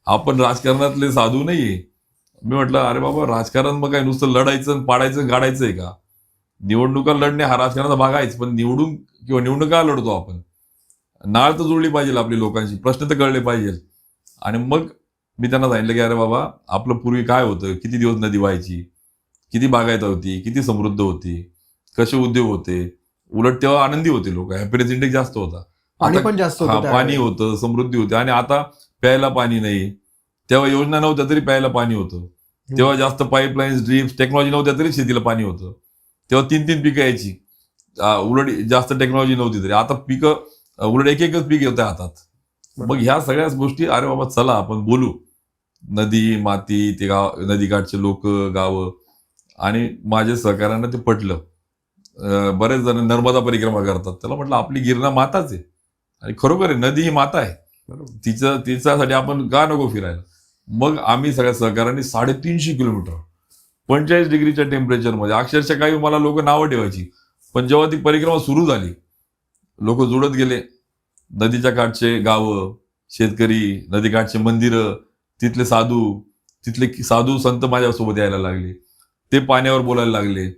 आपण राजकारणातले साधू नाहीये. मी म्हटलं अरे बाबा, राजकारण मग काय नुसतं लढायचं, पाडायचं, गाडायचं आहे का? निवडणुका लढणे हा राजकारणाचा भाग आहेच, पण निवडणुका लढतो आपण, नाळ तर जुळली पाहिजे आपली लोकांची, प्रश्न तर कळले पाहिजे. आणि मग मी त्यांना सांगितलं की अरे बाबा, आपलं पूर्वी काय होतं, किती दिवस नदी व्हायची, किती बागायत होती, किती समृद्ध होती, कसे उद्योग होते, उलट तेव्हा आनंदी होते लोक, हॅपीनेस इंडेक्स जास्त होता, पाणी पण जास्त होतं, पाणी होतं, समृद्धी होती. आणि आता प्यायला पाणी नाही. तेव्हा योजना नव्हत्या तरी प्यायला पाणी होतं. तेव्हा जास्त पाईपलाईन्स, ड्रीप्स, टेक्नॉलॉजी नव्हत्या तरी शेतीला पाणी होतं. तेव्हा 3-3 पिकं यायची. उलट जास्त टेक्नॉलॉजी नव्हती तरी. आता पिकं उलट एकच पीक येतं हातात. मग ह्या सगळ्याच गोष्टी, अरे बाबा चला आपण बोलू. नदी, माती, ते गाव, नदीकाठचे लोक, गावं, आणि माझ्या सहकार्यानं ते पटलं. बरेच जण नर्मदा परिक्रमा करतात. त्याला म्हटलं आपली गिरणा माताच आहे, आणि खरोखर आहे, नदी ही माता आहे. तिच्यासाठी आपण का नको फिरायला. मग आम्ही सगळ्या सहकार्याने 350 किलोमीटर 45 डिग्रीच्या टेम्परेचरमध्ये, अक्षरशः काही मला लोक नावं ठेवायची. पण जेव्हा ती परिक्रमा सुरू झाली, लोक जुळत गेले. नदीच्या काठचे गावं, शेतकरी, नदीकाठचे मंदिरं, तिथले साधू संत माझ्यासोबत यायला लागले. ते पाण्यावर बोलायला लागले,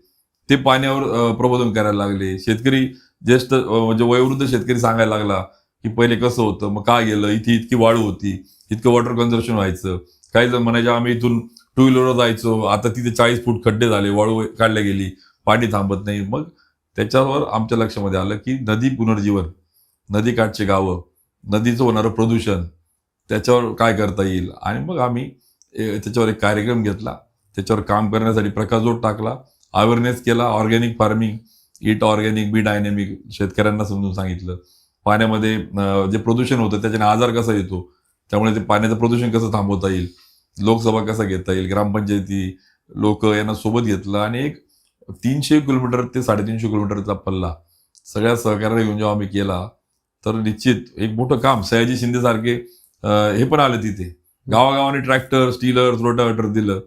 ते पाण्यावर प्रबोधन करायला लागले. शेतकरी ज्येष्ठ म्हणजे वयोवृद्ध शेतकरी सांगायला लागला की पहिले कसं होतं, मग का गेलं, इथे इतकी वाळू होती, इतकं वॉटर कन्झर्वेशन व्हायचं. काही जण म्हणायचे आम्ही इथून 2 व्हीलरवर जायचो, आता तिथे 40 फूट खड्डे झाले, वाळू काढल्या गेली, पाणी थांबत नाही. मग त्याच्यावर आमच्या लक्षामध्ये आलं की नदी पुनर्जीवन, नदीकाठचे गावं, नदीचं होणारं प्रदूषण, त्याच्यावर काय करता येईल. आणि मग आम्ही त्याच्यावर एक कार्यक्रम घेतला. त्याच्यावर काम करण्यासाठी प्रकाशझोत टाकला, अवेअरनेस केला. Organic farming, eat organic, be dynamic, शेतकऱ्यांना समजून सांगितलं. पाण्यामध्ये जे प्रदूषण होतं त्याच्याने आजार कसा येतो, त्यामुळे ते पाण्याचं प्रदूषण कसं थांबवता येईल, लोकसभा कसा घेता येईल, ग्रामपंचायती लोक यांना सोबत घेतलं. आणि एक 300 किलोमीटर ते 350 किलोमीटरचा पल्ला सगळ्या सहकार्याने घेऊन जेव्हा आम्ही केला, तर निश्चित एक मोठं काम. सयाजी शिंदे सारखे हे पण आले तिथे. गावागावाने ट्रॅक्टर, स्टीलर, रोटावेटर दिलं.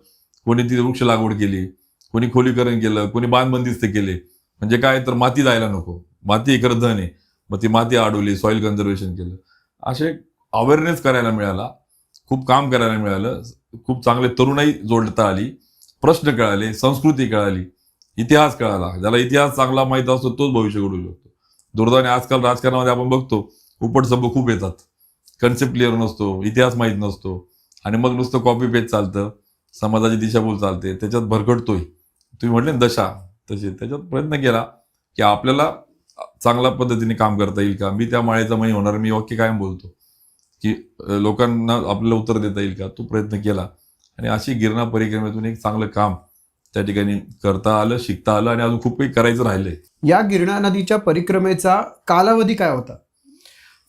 कोणी तिथे वृक्ष लागवड केली, कोणी खोलीकरण केलं, कोणी बांध बंदिस्त केले. म्हणजे काय, तर माती जायला नको, माती हे खरं धन आहे. मग ती माती अडवली, सॉइल कन्झर्वेशन केलं. असे अवेअरनेस करायला मिळाला, खूप काम करायला मिळालं. खूप चांगले तरुणाई जोडता आली, प्रश्न कळाले, संस्कृती कळाली, इतिहास कळाला. ज्याला इतिहास चांगला माहित असतो तोच भविष्य घडू शकतो. दुर्दैवाने आजकाल राजकारणामध्ये आपण बघतो उपटसंभ खूप येतात, कन्सेप्ट क्लिअर नसतो, इतिहास माहीत नसतो, आणि मग नुसतं कॉपी पेस्ट चालतं, समाजाची दिशाभूल चालते, त्याच्यात भरकटतोय. तुम्ही म्हटले ना दशा, तसे त्याच्यात प्रयत्न केला की आपल्याला चांगल्या पद्धतीने काम करता येईल का. मी त्या माळेचा मणी होणार, मी वाक्य कायम बोलतो की लोकांना आपल्याला उत्तर देता येईल का. तो प्रयत्न केला, आणि अशी गिरणा परिक्रमेतून एक चांगलं काम त्या ठिकाणी करता आलं, शिकता आलं, आणि अजून खूप काही करायचं राहिलंय. या गिरणा नदीच्या परिक्रमेचा कालावधी काय होता?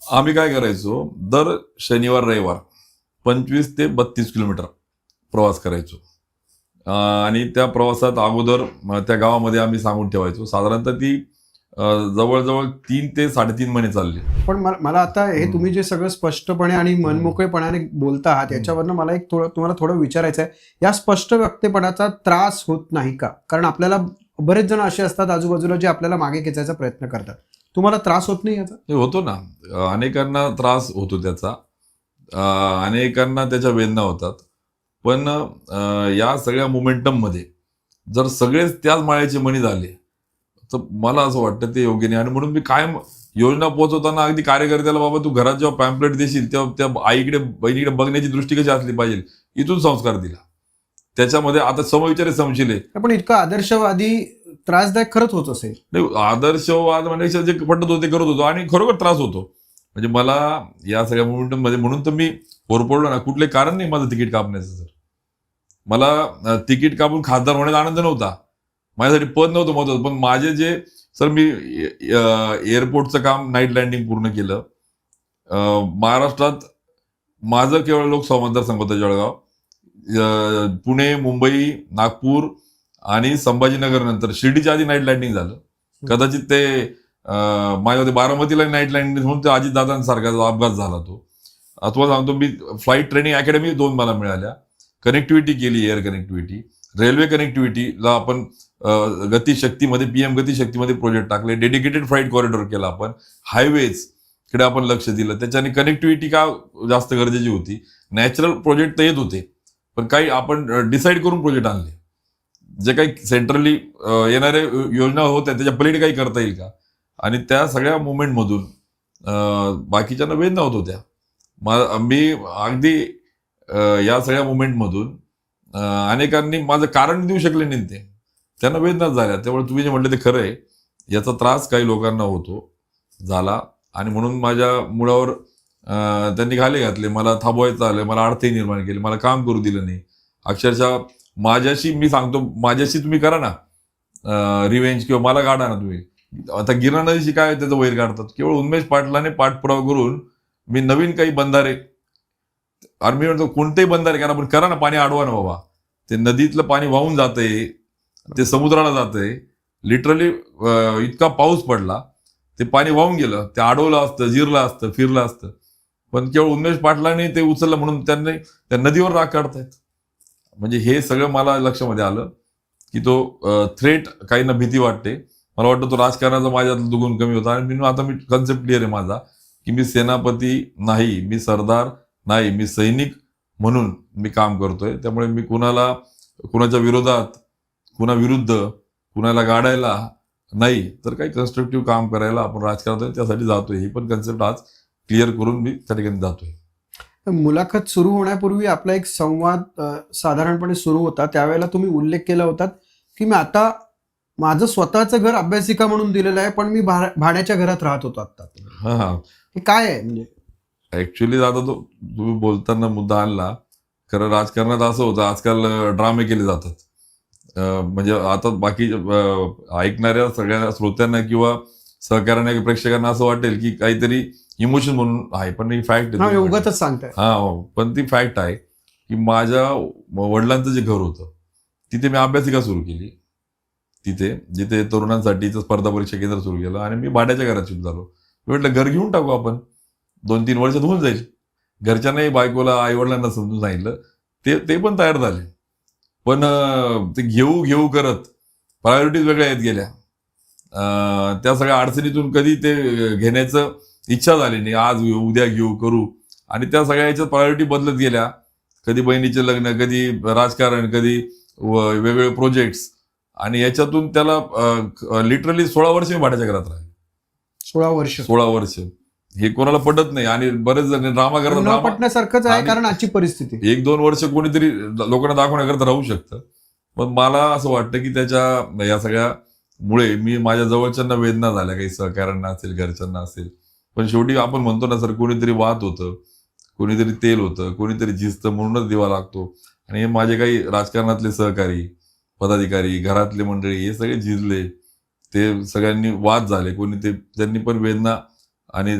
आम्ही काय करायचो, दर शनिवार रविवार 25 ते 32 किलोमीटर प्रवास करायचो. आणि त्या प्रवासात अगोदर त्या गावामध्ये आम्ही सांगून ठेवायचो. साधारणतः ती जवळजवळ 3 ते 3.5 महिने चालली. पण मला आता हे तुम्ही जे सगळं स्पष्टपणे आणि मनमोकळेपणाने बोलता आहात, याच्यावरनं मला एक तुम्हाला थोडं विचारायचं आहे. या स्पष्ट व्यक्तपणाचा त्रास होत नाही का? कारण आपल्याला बरेच जण असे असतात आजूबाजूला जे आपल्याला मागे खेचायचा प्रयत्न करतात. तुम्हाला त्रास होत नाही याचा? हे होतो ना, अनेकांना त्रास होतो त्याचा, अनेकांना त्याच्या वेदना होतात. पण या सगळ्या मोमेंटममध्ये जर सगळेच त्याच माळ्याचे मणी झाले तर मला असं वाटतं ते योग्य नाही. आणि म्हणून मी कायम योजना पोहोचवताना अगदी कार्यकर्त्याला, बाबा तू घरात जेव्हा पॅम्पलेट देशील तेव्हा त्या आईकडे बहिणीकडे बघण्याची दृष्टी कशी असली पाहिजे, इथून संस्कार दिला. त्याच्यामध्ये आता समविचारी समशिले. पण इतका आदर्शवादी त्रासदायक खरंच होत असेल? नाही, आदर्शवाद म्हणजे जे पटत होते करत होतो, आणि खरोखर त्रास होतो. म्हणजे मला या सगळ्या मोमेंटम मध्ये, म्हणून तर मी होरपडलो ना. कुठले कारण नाही माझं तिकीट कापण्याचं. सर, मला तिकीट कापून खासदार होण्याचा आनंद नव्हता, माझ्यासाठी पद नव्हतं महत्वाचं. पण माझे जे सर, मी एअरपोर्टचं काम, नाईट लँडिंग पूर्ण केलं. महाराष्ट्रात माझं केवळ लोकसभा मतदारसंघ होता जळगाव. पुणे, मुंबई, नागपूर आणि संभाजीनगर नंतर शिर्डीच्या आधी नाईट लँडिंग झालं. कदाचित ते माझ्या बारामतीला नाईट लँडिंग म्हणून ते अजितदादांसारखा अपघात झाला तो. अथवा सांगतो मी, फ्लाईट ट्रेनिंग अकॅडमी 2 मला मिळाल्या. कनेक्टिव्हिटी केली, एअर कनेक्टिव्हिटी, रेल्वे कनेक्टिव्हिटीला आपण गतिशक्तीमध्ये, पीएम गतिशक्तीमध्ये प्रोजेक्ट टाकले. डेडिकेटेड फ्लाईट कॉरिडॉर केला आपण. हायवेज कडे आपण लक्ष दिलं. त्याच्याने कनेक्टिव्हिटी का जास्त गरजेची होती. नॅचरल प्रोजेक्ट तर येत होते, पण काही आपण डिसाईड करून प्रोजेक्ट आणले. जे काही सेंट्रली येणाऱ्या योजना होत्या त्याच्या पलीकडे काही करता येईल का. आणि त्या सगळ्या मुवमेंटमधून बाकीच्यांना वेदना होत होत्या. मी अगदी या सगळ्या मुवमेंटमधून अनेकांनी माझं कारण देऊ शकले नाही, ते त्यांना वेदनाच झाल्या. त्यामुळे तुम्ही जे म्हटलं ते खरं आहे, याचा त्रास काही लोकांना होतो, झाला. आणि म्हणून माझ्या मुळावर त्यांनी घाले घातले, मला थांबवायचं आलं, मला अडथळे निर्माण केले, मला काम करू दिलं नाही. अक्षरशः माझ्याशी, मी सांगतो, माझ्याशी तुम्ही करा ना रिव्हेंज, किंवा मला काढा ना तुम्ही. आता गिरणा नदीशी काय त्याचं वैर काढतात, केवळ उन्मेष पाटलाने पाठपुरावा करून मी नवीन काही बंधारे, आणि मी म्हणतो कोणतेही बंधारे करा, पण करा ना, पाणी अडवा ना बाबा. ते नदीतलं पाणी वाहून जातंय, ते समुद्राला जातंय. लिटरली इतका पाऊस पडला, ते पाणी वाहून गेलं, ते अडवलं असतं, जिरलं असतं, फिरलं असतं. पण केवळ उन्मेष पाटलाने ते उचललं म्हणून त्यांनी त्या नदीवर राग काढतायत. म्हणजे हे सगळं मला लक्षामध्ये आलं की तो थ्रेट, काहींना भीती वाटते. मला वाटतं तो राजकारणाचा माझ्यातला दुगुण कमी होता. आणि आता मी कन्सेप्ट क्लिअर आहे माझा, की मी सेनापती नाही, मी सरदार नाही, मी सैनिक म्हणून मी काम करतोय. त्यामुळे मी कुणाच्या विरोधात, कुणाविरुद्ध, कुणाला गाडायला नाही, तर काही कन्स्ट्रक्टिव्ह काम करायला आपण राजकारणात त्यासाठी जातोय. ही पण कन्सेप्ट आज क्लिअर करून मी त्या ठिकाणी जातोय. मुलाखत सुरू होण्यापूर्वी आपला एक संवाद साधारणपणे सुरू होता. त्यावेळेला तुम्ही उल्लेख केला होता की मी आता माझं स्वतःचं घर अभ्यासिका म्हणून दिलेलं आहे, पण मी भाड्याच्या घरात राहत होतो आता. हा, हे काय आहे म्हणजे? ऍक्च्युली आता तो तुम्ही बोलताना मुद्दा आणला. खरं राजकारणात असं होतं, आजकाल ड्रामे केले जातात. म्हणजे आता बाकी ऐकणाऱ्या सगळ्या श्रोत्यांना किंवा सहकाऱ्यांना, प्रेक्षकांना असं वाटेल की काहीतरी इमोशन म्हणून आहे, पण ही फॅक्ट आहे. उगाचच सांगताय. पण ती फॅक्ट आहे की माझ्या वडिलांचं जे घर होतं तिथे मी अभ्यासिका सुरू केली, जिथे तरुणांसाठीचं स्पर्धा परीक्षा केंद्र सुरू केलं, आणि मी भाड्याच्या घरात शिफ्ट झालो. मी म्हटलं घर घेऊन टाकू आपण, 2-3 वर्षात होऊन जाईल. घरच्यांनाही, बायकोला, आई वडिलांना समजून सांगितलं, ते पण तयार झाले. पण ते घेऊ करत प्रायोरिटीज वेगळ्या येत गेल्या. त्या सगळ्या अडचणीतून कधी ते घेण्याचं इच्छा झाली नाही. आज घेऊ, उद्या घेऊ, करू, आणि त्या सगळ्या याच्यात प्रायोरिटी बदलत गेल्या. कधी बहिणीचे लग्न, कधी राजकारण, कधी वेगवेगळे प्रोजेक्ट्स, आणि याच्यातून त्याला लिटरली 16 वर्ष मी भाड्याच्या घरात राहिले. 16 वर्ष हे कोणाला पटत नाही, आणि बरेच जण ड्रामा करतात. पटण्यासारखंच आहे, कारण आजची परिस्थिती. 1-2 वर्ष कोणीतरी लोकांना दाखवण्याकरता राहू शकतं. पण मला असं वाटतं की त्याच्या या सगळ्यामुळे मी माझ्या जवळच्यांना वेदना झाल्या, काही सहकाऱ्यांना असेल, घरच्यांना असेल. पण शेवटी आपण म्हणतो ना सर, कोणीतरी वात होतं, कोणीतरी तेल होतं, कोणीतरी झिजतं, म्हणूनच दिवा लागतो. आणि हे माझे काही राजकारणातले सहकारी, पदाधिकारी, घरातले मंडळी, हे सगळे झिजले. ते सगळ्यांनी वाद झाले, त्यांनी पण वेदना आणि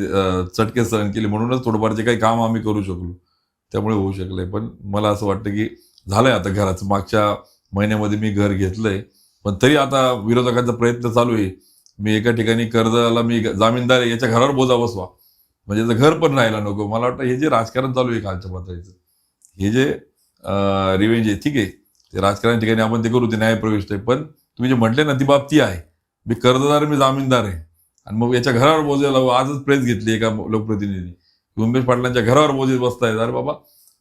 चटके सहन केले. म्हणूनच थोडंफार जे काही काम आम्ही करू शकलो, त्यामुळे होऊ शकलंय. पण मला असं वाटतं की झालंय आता घराचं. मागच्या महिन्यामध्ये मी घर घेतलंय, पण तरी आता विरोधकांचा प्रयत्न चालू आहे. मी एका ठिकाणी कर्जाला मी जामीनदार आहे, याच्या घरावर बोजा बसवा, म्हणजे घर पण राहायला नको. मला वाटतं हे जे राजकारण चालू आहे खालच्या पातळीचं, हे जे रिव्हेंज आहे, ठीक आहे, ते राजकारण ठिकाणी आपण ते करू, ते न्यायप्रविष्ट आहे. पण तुम्ही जे म्हटले ना, ती बाब ती आहे. मी कर्जदार, मी जामीनदार आहे, आणि मग याच्या घरावर बोजे लावू. आजच प्रेस घेतली एका लोकप्रतिनिधी, उमेश पाटलांच्या घरावर बोजे बसतायत. अरे बाबा,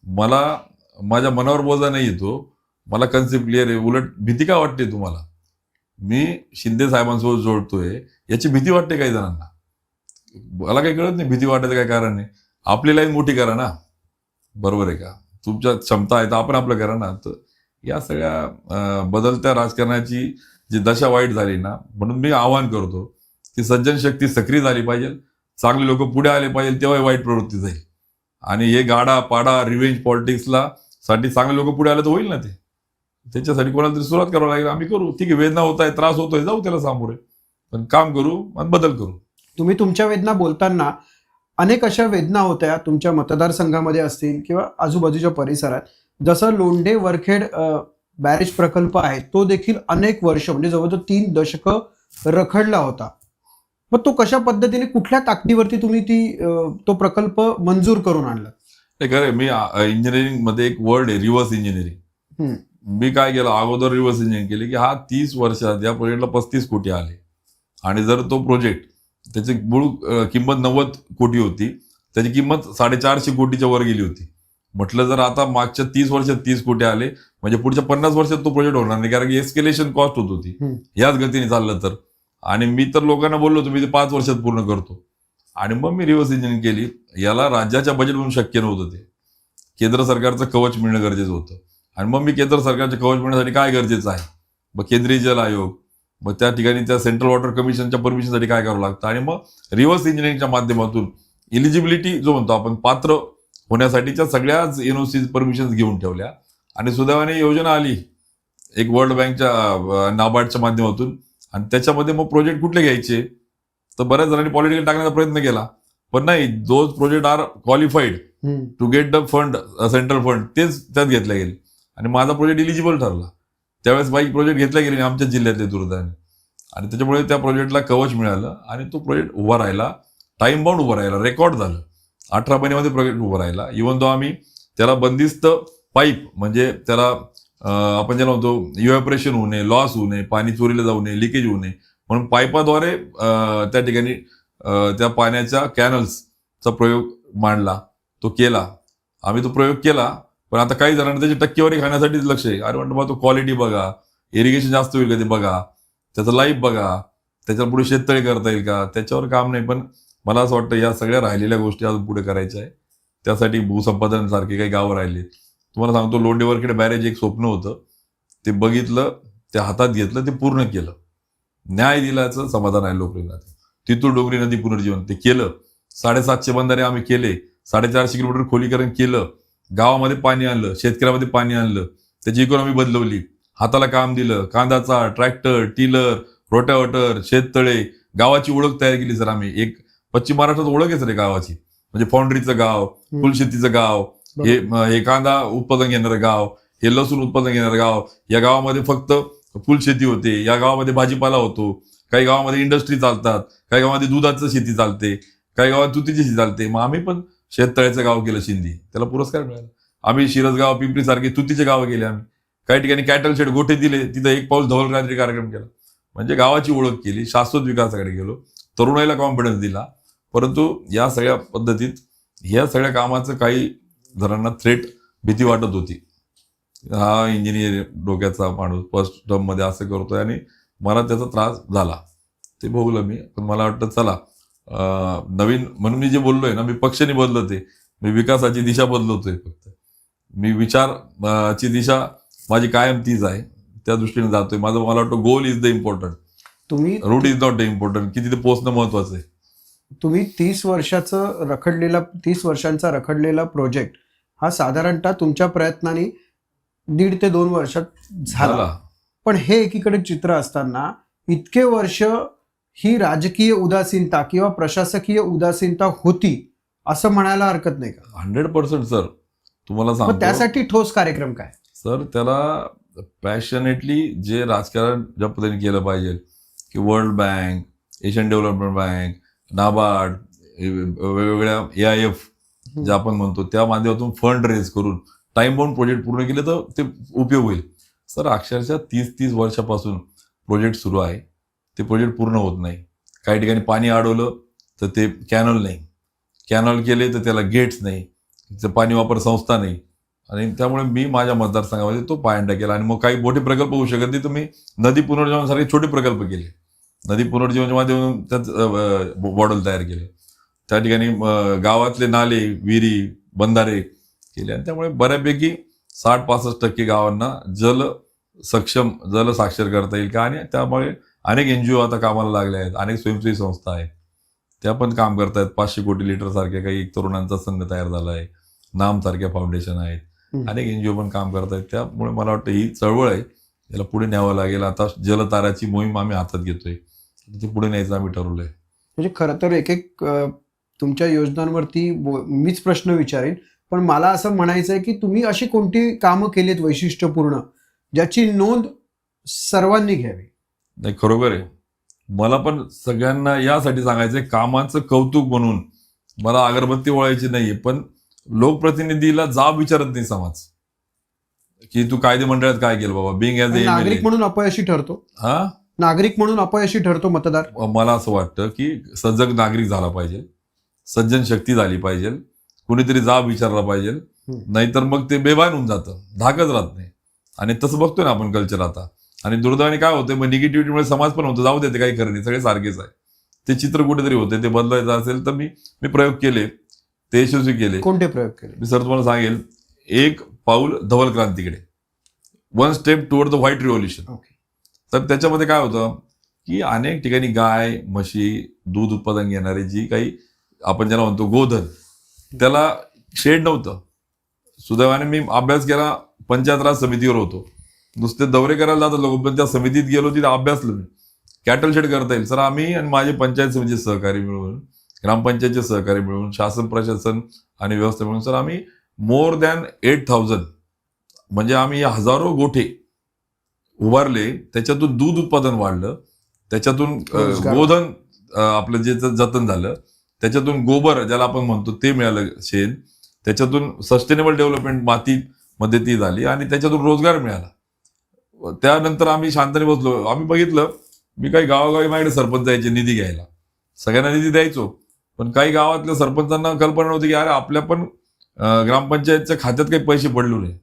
मला माझ्या मनावर बोजा नाही येतो, मला कन्सेप्ट क्लिअर आहे. उलट भीती का वाटते तुम्हाला? मी शिंदे साहेबांसोबत जोडतोय, याची भीती वाटते काही जणांना. मला काही कळत नाही भीती वाटायचं काय कारण आहे. आपली लाईन मोठी करा ना, बरोबर आहे का? तुमच्या क्षमता आहे तर आपण आपलं करा ना. तर या सगळ्या बदलत्या राजकारणाची जी दशा वाईट झाली ना, म्हणून मी आवाहन करतो की सज्जन शक्ती सक्रिय झाली पाहिजे, चांगले लोक पुढे आले पाहिजे, तेव्हा वाईट प्रवृत्ती जाईल. आणि हे गाडा पाडा रिव्हेंज पॉलिटिक्सला साठी चांगले लोक पुढे आले तर होईल ना. त्याच्यासाठी कोणाला तरी सुरुवात करावं लागेल. आम्ही करू, ठीक आहे, वेदना होत आहे, त्रास होतोय, जाऊ त्याला सामोरे, पण काम करू आणि बदल करू. तुम्ही तुमच्या वेदना बोलताना अनेक अशा वेदना होत्या तुमच्या मतदारसंघामध्ये असतील किंवा आजूबाजूच्या परिसरात. जसं लोंढे वरखेड बॅरेज प्रकल्प आहे, तो देखील अनेक वर्ष, म्हणजे जवळजवळ 3 दशकं रखडला होता. मग तो कशा पद्धतीने, कुठल्या ताकदीवरती तुम्ही तो प्रकल्प मंजूर करून आणला? हे खरं, मी इंजिनिअरिंग मध्ये एक वर्ड आहे रिव्हर्स इंजिनिअरिंग. मी काय केलं, अगोदर रिव्हर्स इंजिनिअरिंग केली की हा 30 वर्षात या प्रोजेक्टला 35 कोटी आले, आणि जर तो प्रोजेक्ट, त्याची मूळ किंमत 90 कोटी होती, त्याची किंमत 450 कोटीच्या वर गेली होती. म्हटलं जर आता मागच्या 30 वर्षात 30 कोटी आले, म्हणजे पुढच्या 50 वर्षात तो प्रोजेक्ट होणार नाही, कारण की एस्केलेशन कॉस्ट होत होती याच गतीने चाललं तर. आणि मी तर लोकांना बोललो होतो मी ते 5 वर्षात पूर्ण करतो. आणि मग मी रिव्हर्स इंजिनिअरिंग केली. याला राज्याच्या बजेटमधून शक्य नव्हतं, ते केंद्र सरकारचं कवच मिळणं गरजेचं होतं. आणि मग मी केंद्र सरकारच्या कवच मिळण्यासाठी काय गरजेचं आहे, मग केंद्रीय जल आयोग, मग त्या ठिकाणी त्या सेंट्रल वॉटर कमिशनच्या परमिशनसाठी काय करावं लागतं, आणि मग रिव्हर्स इंजिनिअरिंगच्या माध्यमातून इलिजिबिलिटी जो म्हणतो आपण पात्र होण्यासाठीच्या सगळ्याच एनओसी परमिशन घेऊन ठेवल्या आणि सुदैवाने योजना आली एक वर्ल्ड बँकच्या नाबार्डच्या माध्यमातून आणि त्याच्यामध्ये मग प्रोजेक्ट कुठले घ्यायचे तर बऱ्याच जणांनी पॉलिटिकल टाकण्याचा प्रयत्न केला पण नाही those project are qualified to get the fund central fund तेच त्यात घेतले गेले आणि माझा प्रोजेक्ट इलिजिबल ठरला त्यावेळेस बाईक प्रोजेक्ट घेतला गेले आमच्या जिल्ह्यातले दुर्दैवाने आणि त्याच्यामुळे त्या प्रोजेक्टला कवच मिळालं आणि तो प्रोजेक्ट उभा राहिला टाइम बाउंड उभा राहिला रेकॉर्ड झालं 18 महिन्यामध्ये प्रोजेक्ट उभा राहिला इव्हन तो आम्ही त्याला बंदिस्त पाईप म्हणजे त्याला आपण ज्याला म्हणतो इव्हॅपोरेशन होऊ नये लॉस होऊ नये पाणी चोरीला जाऊ नये लिकेज होऊ नये म्हणून पाईपाद्वारे त्या ठिकाणी त्या पाण्याच्या कॅनल्सचा प्रयोग मांडला तो केला आम्ही तो प्रयोग केला पण आता काही जणांना त्याची टक्केवारी खाण्यासाठीच लक्ष आहे अरे म्हणतो तो क्वालिटी बघा इरिगेशन जास्त होईल का ते बघा त्याचं लाईफ बघा त्याच्या पुढे शेततळे करता येईल का त्याच्यावर काम नाही पण मला असं वाटतं या सगळ्या राहिलेल्या गोष्टी अजून पुढे करायच्या आहे त्यासाठी भूसंपादन सारखे काही गावं राहिले तुम्हाला सांगतो लोंढेवरकडे बॅरेज एक स्वप्न होतं ते बघितलं ते हातात घेतलं ते पूर्ण केलं न्याय दिल्याचं समाधान आहे लोकरीनाथ तिथून डोंगरी नदी पुनर्जीवन ते केलं 750 बंधारे आम्ही केले 450 किलोमीटर खोलीकरण केलं गावामध्ये पाणी आणलं शेतकऱ्यामध्ये पाणी आणलं त्याची इकॉनॉमी बदलवली हाताला काम दिलं कांदाचा ट्रॅक्टर टिलर रोटावटर शेततळे गावाची ओळख तयार केली सर आम्ही एक पश्चिम महाराष्ट्रात ओळख आहे सर गावाची म्हणजे फाउंड्रीचं गाव फुलशेतीचं गाव हे कांदा उत्पादन घेणारं गाव हे लसूण उत्पादन घेणारं गाव या गावामध्ये फक्त फुलशेती होते या गावामध्ये भाजीपाला होतो काही गावामध्ये इंडस्ट्री चालतात काही गावामध्ये दुधाचं शेती चालते काही गावात तुतीची शेती चालते मग आम्ही पण शेततळ्याचं गाव केलं शिंदी त्याला पुरस्कार मिळाला आम्ही शिरसगाव पिंपरी सारखे तुतीचे गावं केले आम्ही काही ठिकाणी कॅटल शेड गोठे दिले तिथं एक पाऊल धवल क्रांती कार्यक्रम केला म्हणजे गावाची ओळख केली शाश्वत विकासाकडे गेलो तरुणाईला कॉन्फिडन्स दिला परंतु या सगळ्या पद्धतीत या सगळ्या कामाचं काही जणांना थ्रेट भीती वाटत होती हा इंजिनियर डोक्याचा माणूस फर्स्ट टर्म मध्ये असं करतोय आणि मला त्याचा त्रास झाला ते भोगलं मी पण मला वाटतं चला नवीन म्हणून मी जे बोललोय ना मी पक्षाने बदलते मी विकासाची दिशा बदलवतोय फक्त मी विचारची दिशा माझी कायम तीच आहे त्या दृष्टीने जातोय मला वाटतं गोल इज द इम्पॉर्टंट तुम्ही root is not the important की तिथे पोहोचणं महत्वाचं आहे तुम्ही 30 वर्षांचा रखडलेला प्रोजेक्ट हा साधारणतः तुमच्या प्रयत्नाने 1.5 ते 2 वर्षात झाला पण हे एकीकडे चित्र असताना इतके वर्ष ही राजकीय उदासीनता किंवा प्रशासकीय उदासीनता होती असं म्हणायला हरकत नाही का 100% सर तुम्हाला सांगतो त्यासाठी ठोस कार्यक्रम काय सर त्याला पॅशनेटली जे राजकारण ज्या पद्धतीने केलं पाहिजे की world bank Asian development bank NABARD वेगवेगळ्या AIF जे आपण म्हणतो त्या माध्यमातून फंड रेज करून टाइम बाउंड प्रोजेक्ट पूर्ण केले तर ते उपयोग होईल सर अक्षरशः 30 वर्षापासून प्रोजेक्ट सुरू आहे ते प्रोजेक्ट पूर्ण होत नाही काही ठिकाणी पाणी अडवलं तर ते कॅनल नाही कॅनल केले तर त्याला गेट्स नाही ते पाणी वापर संस्था नाही आणि त्यामुळे मी माझ्या मतदारसंघामध्ये तो पायंडा केला आणि मग काही मोठे प्रकल्प होऊ शकत नाही तर मी नदी पुनर्जीवनासारखे छोटे प्रकल्प केले नदी पुनर्जीवनाच्या माध्यमातून त्यात मॉडेल तयार केले त्या ठिकाणी गावातले नाले विहिरी बंधारे केले आणि त्यामुळे बऱ्यापैकी 60-65% गावांना जल साक्षर करता येईल का आणि त्यामुळे अनेक NGO आता कामाला लागले आहेत अनेक स्वयंसेवी संस्था आहेत त्या पण काम करतायत 500 कोटी लिटर सारख्या काही तरुणांचा संघ तयार झाला आहे नाम सारख्या फाउंडेशन आहेत अनेक NGO पण काम करतायत त्यामुळे मला वाटतं ही चळवळ आहे याला पुढे न्यावं लागेल आता जलताराची मोहीम आम्ही हातात घेतोय ती पुढे न्यायचं आम्ही ठरवलंय म्हणजे खरं तर एक तुमच्या योजनांवरती मीच प्रश्न विचारेन पण मला असं म्हणायचं आहे की तुम्ही अशी कोणती कामं केलीत वैशिष्ट्यपूर्ण ज्याची नोंद सर्वांनी घ्यावी नाही खरोखर आहे मला पण सगळ्यांना यासाठी सांगायचंय कामाचं कौतुक म्हणून मला अगरबत्ती ओळायची नाहीये पण लोकप्रतिनिधीला जाब विचारत नाही समाज की तू कायदे मंडळात काय केलं बाबा बिंग ॲज ए नागरिक म्हणून अपयशी ठरतो नागरिक म्हणून अपयशी ठरतो मतदार मला असं वाटतं की सजग नागरिक झाला पाहिजे सज्जन शक्ती झाली पाहिजे कुणीतरी जाब विचारला पाहिजे नाहीतर मग ते बेभान होऊन जातं धाकच राहत नाही आणि तसं बघतोय ना आपण कल्चर आता आणि दुर्दैवाने काय होतंय मग निगेटिव्हिटीमुळे समाज पण होतो जाऊ देते काही खरं नाही सगळे सारखेच आहे ते चित्र कुठेतरी होते ते बदलायचं असेल तर मी प्रयोग केले ते यशस्वी केले कोणते प्रयोग केले मी सर तुम्हाला सांगेल एक पाऊल धवल क्रांतीकडे 1 step toward the white revolution तर त्याच्यामध्ये काय होतं की अनेक ठिकाणी गाय म्हशी दूध उत्पादन घेणारी जी काही आपण ज्याला म्हणतो गोधन, त्याला शेड नव्हतं. सुदैवाने मी अभ्यास केला, पंचायत राज समितीवर होतो. नुसते दौरे करायला जातात लोक, पण त्या समितीत गेलो तिथे अभ्यासलो मी. कॅटल शेड करता येईल सर, आम्ही आणि माझे पंचायत समितीचे सहकारी मिळून, ग्रामपंचायतचे सहकारी मिळून, शासन प्रशासन आणि व्यवस्था मिळून सर आम्ही मोर दॅन 8,000 म्हणजे आम्ही हजारो गोठे उभारले. त्याच्यातून दूध उत्पादन वाढलं, त्याच्यातून गोधन आपलं जे जतन झालं, त्याच्यातून गोबर ज्याला आपण म्हणतो ते मिळालं शेण, त्याच्यातून सस्टेनेबल डेव्हलपमेंट मातीमध्ये ती झाली आणि त्याच्यातून रोजगार मिळाला. त्यानंतर आम्ही शांतने बसलो. आम्ही बघितलं, मी काही गावोगावी माझ्याकडे सरपंच यायचे निधी घ्यायला, सगळ्यांना निधी द्यायचो, पण काही गावातल्या सरपंचांना कल्पना नव्हती की अरे आपल्या पण ग्रामपंचायतच्या खात्यात काही पैसे पडलो नाही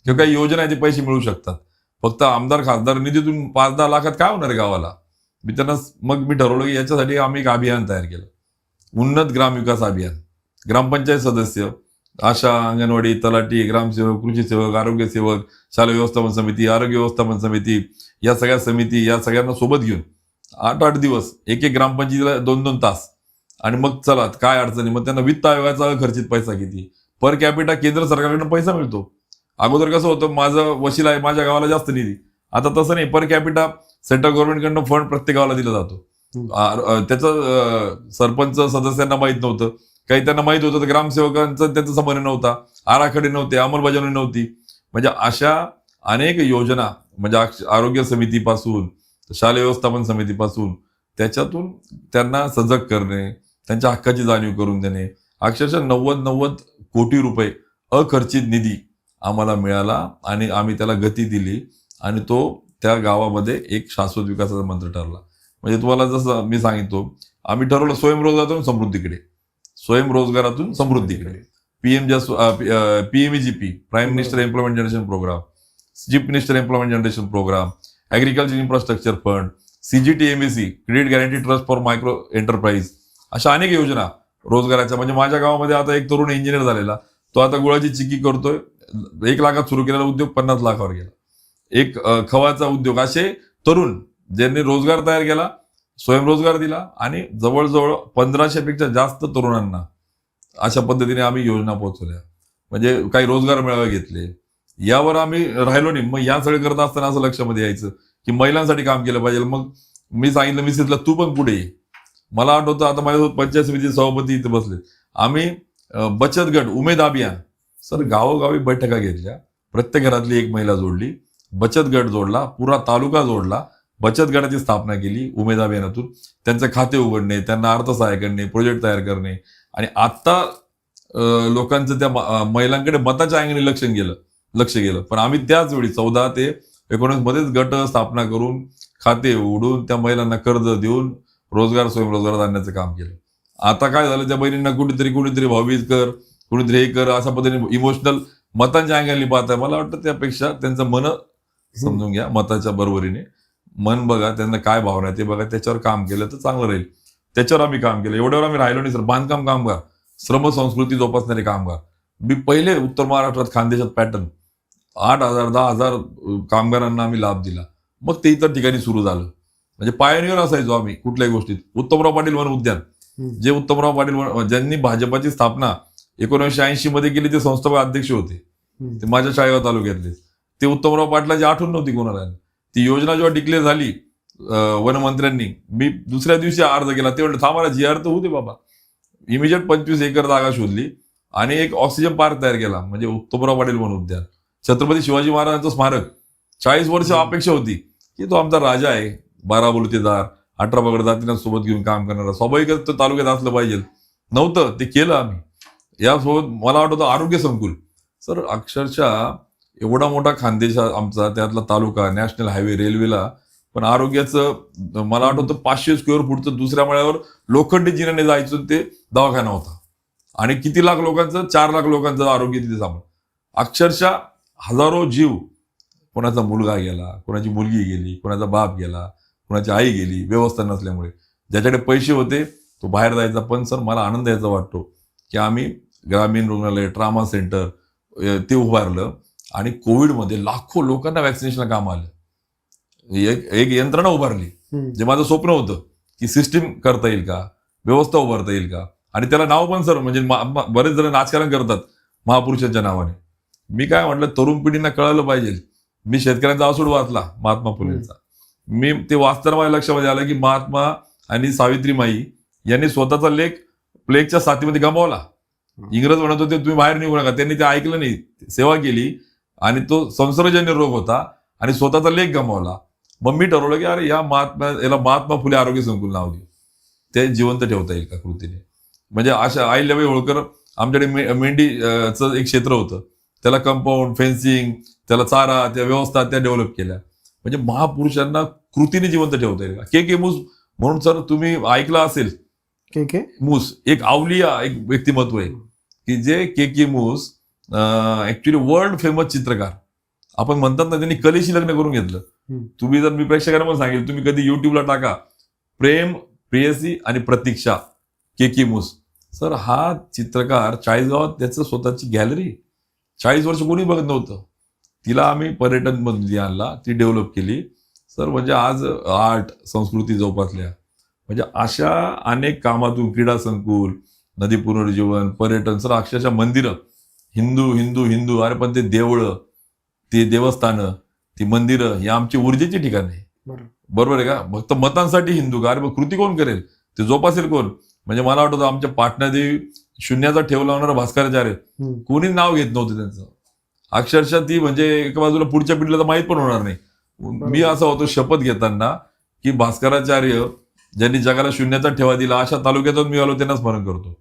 किंवा काही योजना आहे ते पैसे मिळू शकतात. फक्त आमदार खासदार निधीतून 5-10 लाखात काय होणार आहे गावाला. मग मी ठरवलं की याच्यासाठी आम्ही एक अभियान तयार केलं, उन्नत ग्राम विकास अभियान. ग्रामपंचायत सदस्य, आशा, अंगणवाडी, तलाठी, ग्रामसेवक, कृषी सेवक, आरोग्य सेवक, शालेय व्यवस्थापन समिती, आरोग्य व्यवस्थापन समिती, या सगळ्या समिती, या सगळ्यांना सोबत घेऊन 8-8 दिवस एक ग्रामपंचायतीला 2-2 तास. आणि मग चला काय अडचणी, मग त्यांना वित्त आयोगाचा खर्चित पैसा किती, पर कॅपिटा केंद्र सरकारकडून पैसा मिळतो. अगोदर कसं होतं, माझं वशील आहे, माझ्या गावाला जास्त निधी. आता तसं नाही, पर कॅपिटा सेंट्रल गव्हर्नमेंटकडनं फंड प्रत्येक गावाला दिला जातो. त्याचं सरपंच सदस्यांना माहीत नव्हतं, काही त्यांना माहित होतं तर ग्रामसेवकांचं त्यांचा संबंध नव्हता, आराखडे नव्हते, अंमलबजावणी नव्हती. म्हणजे अशा अनेक योजना, म्हणजे आरोग्य समितीपासून, शालेय व्यवस्थापन समितीपासून, त्याच्यातून त्यांना सजग करणे, त्यांच्या हक्काची जाणीव करून देणे. अक्षरशः 90 कोटी रुपये अखर्चित निधी आम्हाला मिळाला आणि आम्ही त्याला गती दिली आणि तो त्या गावामध्ये एक शाश्वत विकासाचा मंत्र ठरला. म्हणजे तुम्हाला जसं मी सांगितलं, आम्ही ठरवलं स्वयंरोजगारातून समृद्धीकडे, स्वयंरोजगारातून समृद्धीकडे. PMEGP, prime minister employment generation programme, chief minister employment generation programme, agriculture infrastructure fund, CGTMAC, credit guarantee trust for micro enterprise, अशा अनेक योजना रोजगाराच्या. म्हणजे माझ्या गावामध्ये आता एक तरुण इंजिनियर झालेला, तो आता गुळाची चिक्की करतोय. 1 लाखात सुरू केलेला उद्योग 50 लाखावर गेला. एक खवाचा उद्योग. असे तरुण ज्यांनी रोजगार तयार केला, स्वयंरोजगार दिला आणि जवळजवळ 1500पेक्षा जास्त तरुणांना अशा पद्धतीने आम्ही योजना पोहोचवल्या. म्हणजे काही रोजगार मेळावे घेतले. यावर आम्ही राहिलो नाही. मग या सगळे करत असताना असं लक्षामध्ये यायचं की महिलांसाठी काम केलं पाहिजे. मग मी सांगितलं मिसेसला, तू पण पुढे ये. मला आठवतं, आता माझ्यासोबत पंचायत समितीचे सभापती इथे बसले. आम्ही बचत गट, उमेद अभियान, सर गावोगावी बैठका घेतल्या, प्रत्येक घरातली एक महिला जोडली, बचत गट जोडला, पुरा तालुका जोडला, बचत गटाची स्थापना केली उमेद अभियानातून. त्यांचे खाते उघडणे, त्यांना अर्थसहाय्य करणे, प्रोजेक्ट तयार करणे. आणि आता लोकांचं त्या महिलांकडे मताच्या अंगाने लक्ष गेलं. पण आम्ही त्याच वेळी 14 ते 19 मध्येच गट स्थापना करून, खाते उघडून, त्या महिलांना कर्ज देऊन रोजगार, स्वयंरोजगारात आणण्याचं काम केलं. आता काय झालं, त्या बहिणींना कुठेतरी भाऊबीज कर, कुणीतरी हे कर, अशा पद्धतीने इमोशनल मतांच्या अँगलनी पाहताय. मला वाटतं त्यापेक्षा त्यांचं मन समजून घ्या, मताच्या बरोबरीने मन बघा, त्यांना काय भावना आहे ते बघा, त्याच्यावर काम केलं तर चांगलं राहील. त्याच्यावर आम्ही काम केलं. एवढ्यावर आम्ही राहिलो नाही सर. बांधकाम कामगार, श्रम संस्कृती जोपासणारे कामगार, मी पहिले उत्तर महाराष्ट्रात खानदेशात पॅटर्न 8,000 10,000 कामगारांना आम्ही लाभ दिला. मग ते इतर ठिकाणी सुरू झालं. म्हणजे पायनियर असायचो आम्ही कुठल्याही गोष्टीत. उत्तमराव पाटील वन उद्यान, जे उत्तमराव पाटील ज्यांनी भाजपाची स्थापना 1980 मध्ये केली, ते संस्थापक अध्यक्ष होते. ते माझ्या शाळेगाव तालुक्यातले. ते उत्तमराव पाटलाची आठवण नव्हती कोणाला. ती योजना जेव्हा डिक्लेअर झाली वनमंत्र्यांनी, मी दुसऱ्या दिवशी अर्ज केला. ते म्हणलं थांबा, GR तर होऊ दे बाबा. इमिजिएट 25 एकर जागा शोधली आणि एक ऑक्सिजन पार्क तयार केला, म्हणजे उत्तमराव पाटील वन उद्यान. छत्रपती शिवाजी महाराजांचं स्मारक. 40 वर्ष अपेक्षा होती की तो आमचा राजा आहे, 12 बलुतेदार, 18 पगड जातींसोबत घेऊन काम करणारा, स्वाभाविकच तो तालुक्यात असलं पाहिजे. नव्हतं, ते केलं आम्ही. यासोबत मला आठवतं आरोग्य संकुल. सर अक्षरशः एवढा मोठा खानदेश आमचा, त्यातला तालुका, नॅशनल हायवे, रेल्वेला, पण आरोग्याचं मला आठवतं 500 स्क्वेअर फूटचं दुसऱ्या मळ्यावर लोखंडी जिन्याने जायचं ते दवाखाना होता. आणि किती लाख लोकांचं, 4 लाख लोकांचं आरोग्य तिथे सांभाळ. अक्षरशः हजारो जीव, कोणाचा मुलगा गेला, कोणाची मुलगी गेली, कोणाचा बाप गेला, कोणाची आई गेली, व्यवस्था नसल्यामुळे. ज्याच्याकडे पैसे होते तो बाहेर जायचा. पण सर मला आनंद याचा वाटतो की आम्ही ग्रामीण रुग्णालय, ट्रामा सेंटर ते उभारलं आणि कोविडमध्ये लाखो लोकांना वॅक्सिनेशनला काम आलं. एक यंत्रणा उभारली. जे माझं स्वप्न होतं की सिस्टीम करता येईल का, व्यवस्था उभारता येईल का, आणि त्याला नाव पण सर म्हणजे बरेच जण राजकारण करतात महापुरुषांच्या नावाने. मी काय म्हटलं, तरुण पिढींना कळालं पाहिजे. मी शेतकऱ्यांचा आसूड वाचला महात्मा फुलेंचा. मी ते वाचताना माझ्या लक्षामध्ये आलं की महात्मा आणि सावित्रीमाई यांनी स्वतःचा लेख प्लेगच्या साथीमध्ये गमावला. इंग्रज म्हणत होते तुम्ही बाहेर निघू नका, त्यांनी ते ऐकलं नाही, सेवा केली आणि तो संसर्गजन्य रोग होता आणि स्वतःचा लेख गमावला. मग मी ठरवलं की अरे याला महात्मा फुले आरोग्य संकुल नाव देऊ, ते जिवंत ठेवता येईल का कृतीने. म्हणजे अशा अहिल्याबाई होळकर आमच्याकडे मेंढीचं एक क्षेत्र होतं, त्याला कंपाऊंड फेन्सिंग, त्याला चारा, त्या व्यवस्था त्या डेव्हलप केल्या. म्हणजे महापुरुषांना कृतीने जिवंत ठेवता येईल का. के मूस म्हणून सर तुम्ही ऐकलं असेल, के मूस एक अवलिया एक व्यक्तिमत्व आहे की जे के मूस ऍक्च्युली वर्ल्ड फेमस चित्रकार. आपण म्हणतात ना त्यांनी कलेशी लग्न करून घेतलं. तुम्ही जर मी प्रेक्षकांना पण सांगेल, तुम्ही कधी युट्यूबला टाका प्रेम प्रेयसी आणि प्रतीक्षा के मूस. सर हा चित्रकार 40 गावात त्याचं स्वतःची गॅलरी 40 वर्ष कोणी बघत नव्हतं. तिला आम्ही पर्यटन मध्ये आणला, ती डेव्हलप केली. सर म्हणजे आज आर्ट संस्कृती जोपासल्या. म्हणजे अशा अनेक कामातून क्रीडा संकुल, नदी पुनर्जीवन, पर्यटन, सर अक्षरशः मंदिरं, हिंदू हिंदू हिंदू, अरे पण ते देवळं, ते देवस्थानं, ती मंदिरं ही आमची ऊर्जेची ठिकाण आहे. बरोबर आहे का. फक्त मतांसाठी हिंदू का, अरे मग कृती कोण करेल, ते जोपासेल कोण. म्हणजे मला वाटतं आमच्या पाटणादेवी शून्याचा ठेव लावणारा भास्कराचार्य कोणी नाव घेत नव्हतं त्यांचं. अक्षरशः ती म्हणजे एका बाजूला पुढच्या पिढीला तर माहीत पण होणार नाही. मी असा होतो शपथ घेताना की भास्कराचार्य ज्यांनी जगाला शून्याचा ठेवा दिला, अशा तालुक्यातून मी आलो त्यांना स्मरण करतो.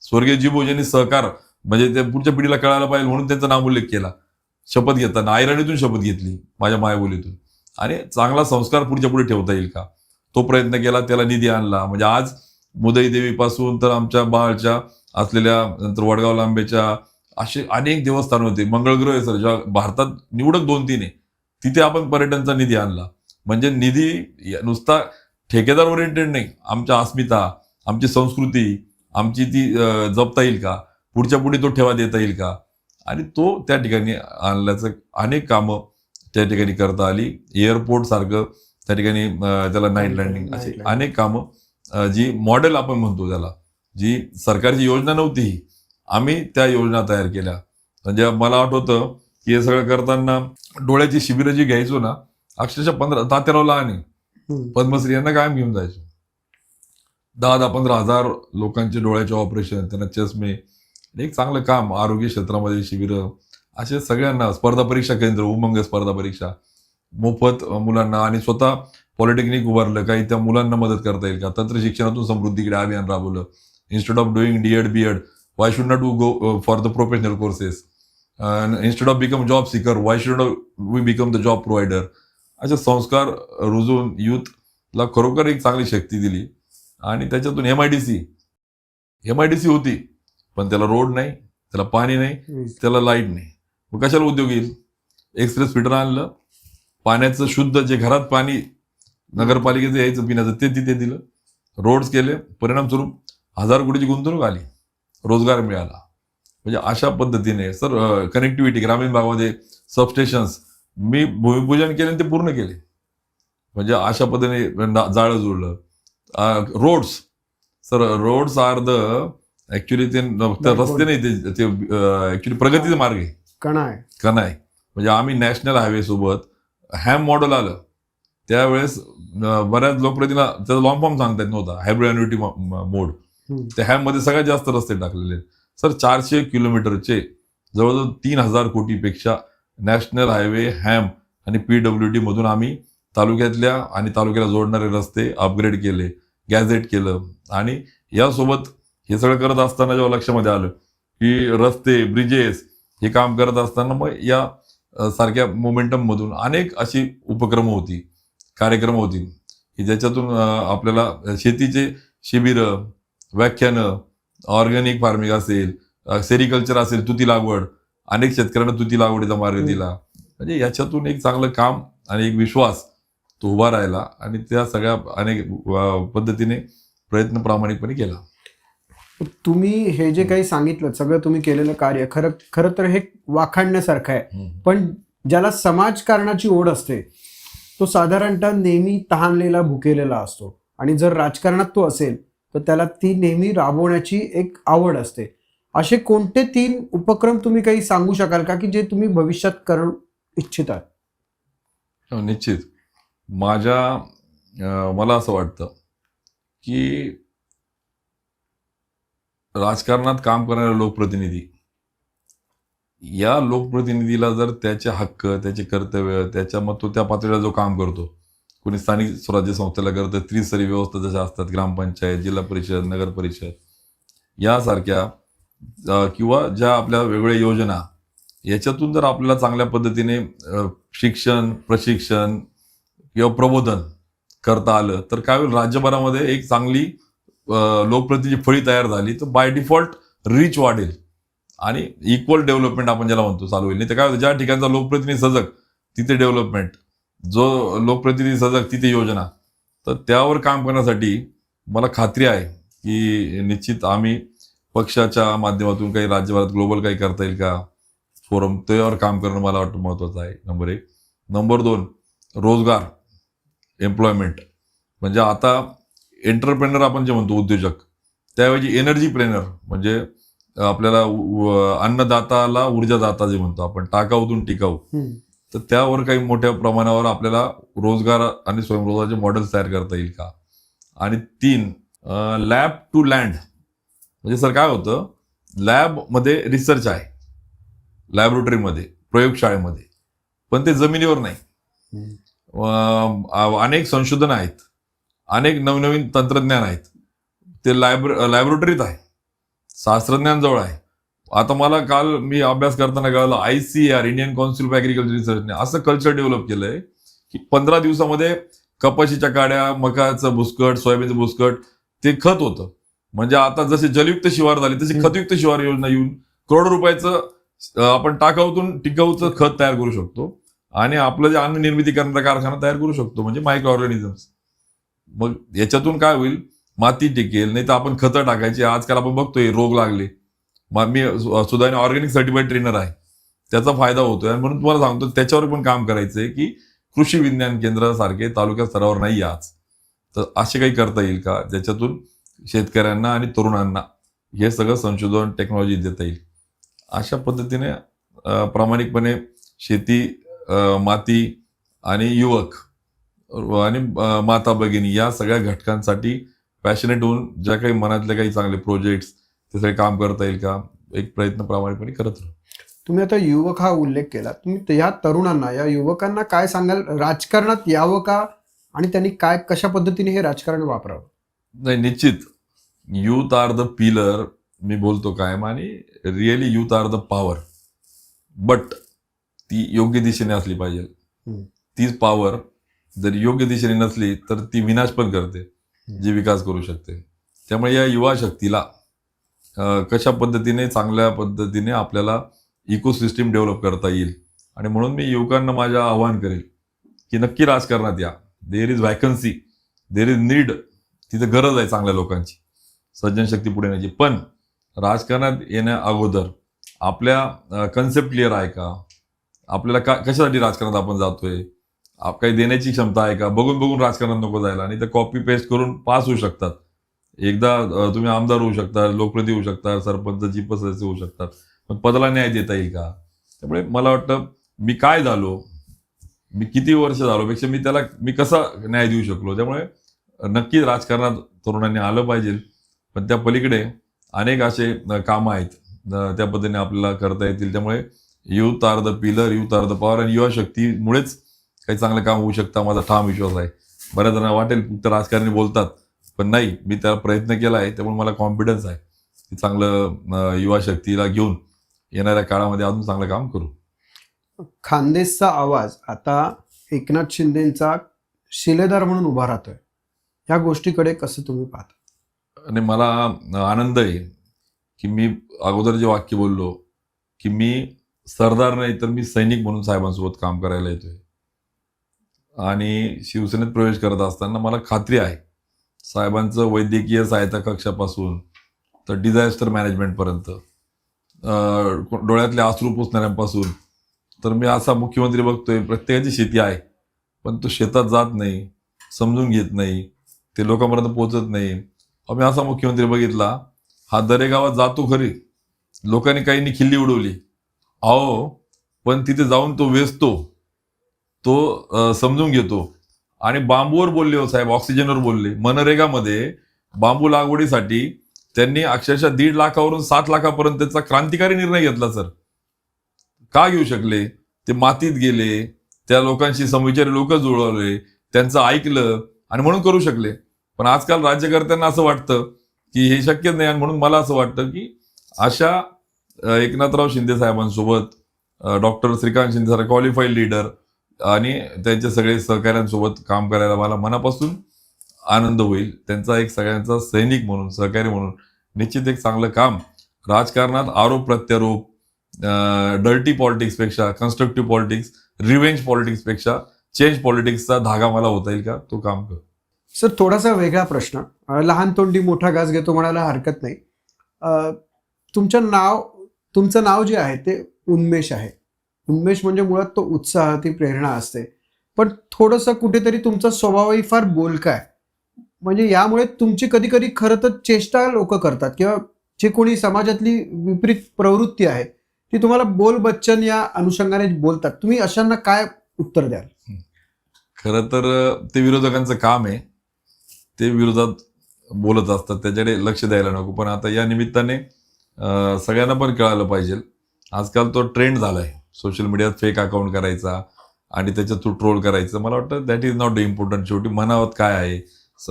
स्वर्गीय जीबो ज्यांनी सहकार म्हणजे त्या पुढच्या पिढीला कळायला पाहिजे म्हणून त्यांचा नामोल्लेख केला. शपथ घेताना आयराणीतून शपथ घेतली, माझ्या मायबोलीतून. आणि चांगला संस्कार पुढच्या पुढे ठेवता येईल का, तो प्रयत्न केला, त्याला निधी आणला. म्हणजे आज मुदई देवीपासून तर आमच्या बाळच्या असलेल्या, नंतर वडगाव लांबेच्या असे अनेक देवस्थान होते. मंगळग्रह आहे सर, ज्या भारतात निवडक 2-3 आहे, तिथे आपण पर्यटनचा निधी आणला. म्हणजे निधी नुसता ठेकेदार ओरिएंटेड नाही, आमच्या अस्मिता, आमची संस्कृती, आमची ती जपता येईल का, पुढच्या पुढे तो ठेवा देता येईल का. आणि तो त्या ठिकाणी आणल्याचं अनेक कामं त्या ठिकाणी करता आली. एअरपोर्ट सारखं त्या ठिकाणी त्याला नाईट लँडिंग, असे अनेक कामं जी मॉडेल आपण म्हणतो त्याला, जी सरकारची योजना नव्हती, आम्ही त्या योजना तयार केल्या. म्हणजे मला आठवतं की हे सगळं करताना डोळ्याची शिबिरं जी घ्यायचो ना, अक्षरशः 15 तात्याराव लहान पद्मश्री यांना कायम घेऊन जायचो. 10-15 हजार लोकांचे डोळ्याचे ऑपरेशन, त्यांना चष्मे, एक चांगलं काम, आरोग्य क्षेत्रामध्ये शिबिरं, असे सगळ्यांना. स्पर्धा परीक्षा केंद्र, उमंग स्पर्धा परीक्षा मोफत मुलांना, आणि स्वतः पॉलिटेक्निक उभारलं, काही त्या मुलांना मदत करता येईल का. तंत्र शिक्षणातून समृद्धीकडे अभियान राबवलं. Instead of doing DED BEd, why should not we go for the professional courses? Instead of become job seeker, why should we become the job provider? असे संस्कार रुजवून यूथला खरोखर एक चांगली शक्ती दिली. आणि त्याच्यातून MIDC होती, पण त्याला रोड नाही, त्याला पाणी नाही, त्याला लाईट नाही. मग कशाला उद्योग येईल. एक्सप्रेस फिल्टर आणलं, पाण्याचं शुद्ध जे घरात पाणी नगरपालिकेचं यायचं पिण्याचं ते तिथे दिलं, रोड्स केले, परिणामस्वरूप 1000 कोटीची गुंतवणूक आली, रोजगार मिळाला. म्हणजे अशा पद्धतीने सर कनेक्टिव्हिटी ग्रामीण भागामध्ये, सबस्टेशन्स मी भूमिपूजन केले ते पूर्ण केले. म्हणजे अशा पद्धतीने जाळं जुळलं. Roads sir, roads are the actually ते रस्ते नाही, ते ऍक्च्युली प्रगतीचा मार्ग आहे, कणा आहे. म्हणजे आम्ही नॅशनल हायवे सोबत हॅम मॉडेल आलं त्यावेळेस बऱ्याच लोकप्रतिनिधीला त्याचा लॉंग फॉर्म सांगता येत नव्हता, हायब्रिड अॅन्युटी मोड. त्या हॅम मध्ये सगळ्यात जास्त रस्ते टाकलेले सर. 400 किलोमीटरचे जवळजवळ 3000 कोटीपेक्षा नॅशनल हायवे, हॅम आणि PWD मधून आम्ही तालुक्यातल्या आणि तालुक्याला जोडणारे रस्ते अपग्रेड केले, गॅझेट केलं. आणि यासोबत हे सगळं करत असताना जेव्हा लक्षामध्ये आलं की रस्ते, ब्रिजेस हे काम करत असताना मग या सारख्या मोमेंटम मधून अनेक अशी उपक्रम होती, कार्यक्रम होती की ज्याच्यातून आपल्याला शेतीचे शिबिरं, व्याख्यानं, ऑर्गॅनिक फार्मिंग असेल, सेरिकल्चर असेल, तुती लागवड, अनेक शेतकऱ्यांना तुती लागवडीचा मार्ग दिला. म्हणजे याच्यातून एक चांगलं काम आणि एक विश्वास तो उभा राहिला. आणि त्या सगळ्या अनेक पद्धतीने प्रयत्न प्रामाणिकपणे केला. तुम्ही हे जे काही सांगितलं सगळं तुम्ही केलेलं कार्य खरं तर हे वाखाणण्यासारखं आहे. पण ज्याला समाजकारणाची ओढ असते तो साधारणतः नेहमी तहानलेला, भुकेलेला असतो. आणि जर राजकारणात तो असेल तर त्याला ती नेहमी राबवण्याची एक आवड असते. असे कोणते 3 उपक्रम तुम्ही काही सांगू शकाल का, की जे तुम्ही भविष्यात करू इच्छिता? निश्चित. मला असं वाटतं की राजकारणात काम करणारे लोकप्रतिनिधी, या लोकप्रतिनिधीला जर त्याचे हक्क, त्याचे कर्तव्य, मग तो त्या पातळीला जो काम करतो, कोणी स्थानिक स्वराज्य संस्थेला करतं, त्रिस्तरीय व्यवस्था जशा असतात, ग्रामपंचायत, जिल्हा परिषद, नगर परिषद यासारख्या किंवा ज्या आपल्या वेगवेगळ्या योजना, याच्यातून जर आपल्याला चांगल्या पद्धतीने शिक्षण, प्रशिक्षण किंवा प्रबोधन करता आलं तर काय होईल, राज्यभरामध्ये एक चांगली लोकप्रतिनिधी फळी तयार झाली तर बाय डिफॉल्ट रीच वाढेल आणि इक्वल डेव्हलपमेंट आपण ज्याला म्हणतो चालू होईल. नाही तर काय होतं, ज्या ठिकाणचा लोकप्रतिनिधी सजग तिथे डेव्हलपमेंट, जो लोकप्रतिनिधी सजग तिथे योजना. तर त्यावर काम करण्यासाठी मला खात्री आहे की निश्चित आम्ही पक्षाच्या माध्यमातून काही राज्यभरात ग्लोबल काही करता येईल का फोरम, त्यावर काम करणं मला वाटतं महत्त्वाचं आहे. नंबर 1. नंबर 2, रोजगार, एम्प्लॉयमेंट. म्हणजे आता एंटरप्रेनर आपण जे म्हणतो उद्योजक, त्याऐवजी एनर्जी प्रेनर म्हणजे आपल्याला अन्नदाताला ऊर्जादाता जे म्हणतो आपण, टाकाऊतून टिकाऊ. तर त्यावर काही मोठ्या प्रमाणावर आपल्याला रोजगार आणि स्वयंरोजगाराचे मॉडेल्स तयार करता येईल का. आणि 3, लॅब टू लँड. म्हणजे सर काय होतं, लॅबमध्ये रिसर्च आहे, लॅबोरेटरीमध्ये, प्रयोगशाळेमध्ये, पण ते जमिनीवर नाही. अनेक संशोधन आहेत, अनेक नवनवीन तंत्रज्ञान आहेत, ते लॅबोरेटरीत आहे, शास्त्रज्ञांजवळ आहे. आता मला काल मी अभ्यास करताना कळलं, ICAR, Indian council of agriculture रिसर्चने असं कल्चर डेव्हलप केलंय की 15 दिवसामध्ये कपाशीच्या काड्या, मकाचं भुसकट, सोयाबीनचं भुसकट ते खत होतं. म्हणजे आता जसे जलयुक्त शिवार झाले तशी खतयुक्त शिवार योजना येऊन करोडो रुपयाचं आपण टाकाऊतून टिकाऊचं खत तयार करू शकतो आणि आपलं जे अन्न निर्मिती करणारा कारखाना तयार करू शकतो, म्हणजे मायक्रो ऑर्गॅनिझम्स. मग याच्यातून काय होईल, माती टिकेल. नाही तर आपण खतं टाकायची, आजकाल आपण बघतोय रोग लागले. मी सुद्धा ऑर्गॅनिक सर्टिफाईड ट्रेनर आहे, त्याचा फायदा होतोय. आणि म्हणून तुम्हाला सांगतो त्याच्यावर पण काम करायचंय की कृषी विज्ञान केंद्र सारखे तालुका स्तरावर नाही आज, तर असे काही करता येईल का ज्याच्यातून शेतकऱ्यांना आणि तरुणांना हे सगळं संशोधन टेक्नॉलॉजी देता येईल. अशा पद्धतीने प्रामाणिकपणे शेती, माती आणि युवक आणि माता भगिनी या सगळ्या घटकांसाठी पॅशनेट होऊन ज्या काही मनातले काही चांगले प्रोजेक्ट्स ते सगळे काम करता येईल का, एक प्रयत्न प्रामाणिकपणे करत राहू. तुम्ही आता युवक हा उल्लेख केला, तुम्ही या तरुणांना, या युवकांना काय सांगाल, राजकारणात यावं का आणि त्यांनी कशा पद्धतीने हे राजकारण वापरावं? नाही, निश्चित युथ आर द पिलर मी बोलतो कायम, आणि really youth are the power, but ती योग्य दिशेने असली पाहिजे. तीच पॉवर जर योग्य दिशेने नसली तर ती विनाश पण करते, जी विकास करू शकते. त्यामुळे या युवा शक्तीला कशा पद्धतीने, चांगल्या पद्धतीने आपल्याला इकोसिस्टीम डेव्हलप करता येईल. आणि म्हणून मी युवकांना माझं आवाहन करेल की नक्की राजकारणात या. There is vacancy, there is need, तिथे गरज आहे चांगल्या लोकांची, सर्जनशक्ती पुढे न्यायची. पण राजकारणात येण्या अगोदर आपल्या कन्सेप्ट क्लिअर आहे का, आपल्याला कशासाठी राजकारणात आपण जातोय, काही देण्याची क्षमता आहे का. बघून बघून राजकारणात नको जायला, आणि तर कॉपी पेस्ट करून पास होऊ शकतात. एकदा तुम्ही आमदार होऊ शकता, लोकप्रतिनिधी होऊ शकता, सरपंच, जीप सदस्य होऊ शकतात, पण पदाला न्याय देता येईल का. त्यामुळे मला वाटतं मी काय झालो, मी किती वर्ष झालो पेक्षा मी कसा न्याय देऊ शकलो. त्यामुळे नक्की राजकारणात तरुणांनी आलं पाहिजे. पण त्या पलीकडे अनेक असे कामं आहेत, त्या पद्धतीने आपल्याला करता येतील. त्यामुळे youth are the pillar, youth are the power, आणि युवा शक्तीमुळेच काही चांगलं काम होऊ शकतं, माझा ठाम विश्वास आहे. बऱ्याच जणांना वाटेल फक्त राजकारणी बोलतात, पण नाही, मी त्याला प्रयत्न केला आहे. त्यामुळे मला कॉन्फिडन्स आहे की चांगलं युवा शक्तीला घेऊन येणाऱ्या काळामध्ये अजून चांगलं काम करू. खानदेशचा आवाज आता एकनाथ शिंदेचा शिलेदार म्हणून उभा राहतोय, या गोष्टीकडे कसं तुम्ही पाहता? आणि मला आनंद आहे की मी अगोदर जे वाक्य बोललो की मी सरदार नाही तर मी सैनिक म्हणून साहेबांसोबत काम करायला येतोय. आणि शिवसेनेत प्रवेश करत असताना मला खात्री आहे साहेबांचं वैद्यकीय सहायता कक्षापासून तर डिझास्टर मॅनेजमेंटपर्यंत, डोळ्यातले अश्रू पुसणाऱ्यांपासून, तर मी असा मुख्यमंत्री बघतोय प्रत्येकाची शेती आहे पण तो शेतात जात नाही, समजून घेत नाही, ते लोकांपर्यंत पोहोचत नाही, मी असा मुख्यमंत्री बघितला, हा दरेगावात जातो खरी, लोकांनी काहींनी खिल्ली उडवली, अहो पण तिथे जाऊन तो वेचतो, तो समजून घेतो. आणि बांबूवर बोलले हो साहेब, ऑक्सिजनवर बोलले. मनरेगामध्ये बांबू लागवडीसाठी त्यांनी अक्षरशः 1.5 लाखावरून 7 लाखापर्यंतचा क्रांतिकारी निर्णय घेतला सर. का घेऊ शकले? ते मातीत गेले, त्या लोकांशी समविचारी लोक जुळवले, त्यांचं ऐकलं आणि म्हणून करू शकले. पण आजकाल राज्यकर्त्यांना असं वाटतं की हे शक्य नाही, आणि म्हणून मला असं वाटतं की अशा एकनाथराव शिंदे साहेबांसोबत, डॉक्टर श्रीकांत शिंदे सारखे क्वालिफाईड लीडर आणि त्यांचे सगळे सहकाऱ्यांसोबत काम करायला मला मनापासून आनंद होईल. त्यांचा एक सगळ्यांचा सैनिक म्हणून, सहकारी म्हणून निश्चित एक चांगलं काम. राजकारणात आरोप प्रत्यारोप, डर्टी पॉलिटिक्सपेक्षा कन्स्ट्रक्टिव्ह पॉलिटिक्स, रिव्हेंज पॉलिटिक्सपेक्षा चेंज पॉलिटिक्सचा धागा मला होता येईल का, तो काम कर. सर थोडासा वेगळा प्रश्न, लहान तोंडी मोठा घास घेतो म्हणायला हरकत नाही. तुमचं नाव जे आहे ते उन्मेष आहे. उन्मेष म्हणजे मुळात तो उत्साह, ती प्रेरणा असते. पण थोडंसं कुठेतरी तुमचा स्वभावही फार बोलका आहे. म्हणजे यामुळे तुमची कधी कधी खरं तर चेष्टा लोक करतात, किंवा जे कोणी समाजातली विपरीत प्रवृत्ती आहे ती तुम्हाला बोल बच्चन या अनुषंगाने बोलतात. तुम्ही अशांना काय उत्तर द्याल? खरं तर ते विरोधकांचं काम आहे, ते विरोधात बोलत असतात, त्याच्याकडे लक्ष द्यायला नको. पण आता या निमित्ताने सगळ्यांना पण कळालं पाहिजे, आजकाल तो ट्रेंड झालाय सोशल मीडियात फेक अकाउंट करायचा आणि त्याच्यात तो ट्रोल करायचं. मला वाटतं दॅट इज नॉट इम्पॉर्टंट. शेवटी मनावर काय आहे,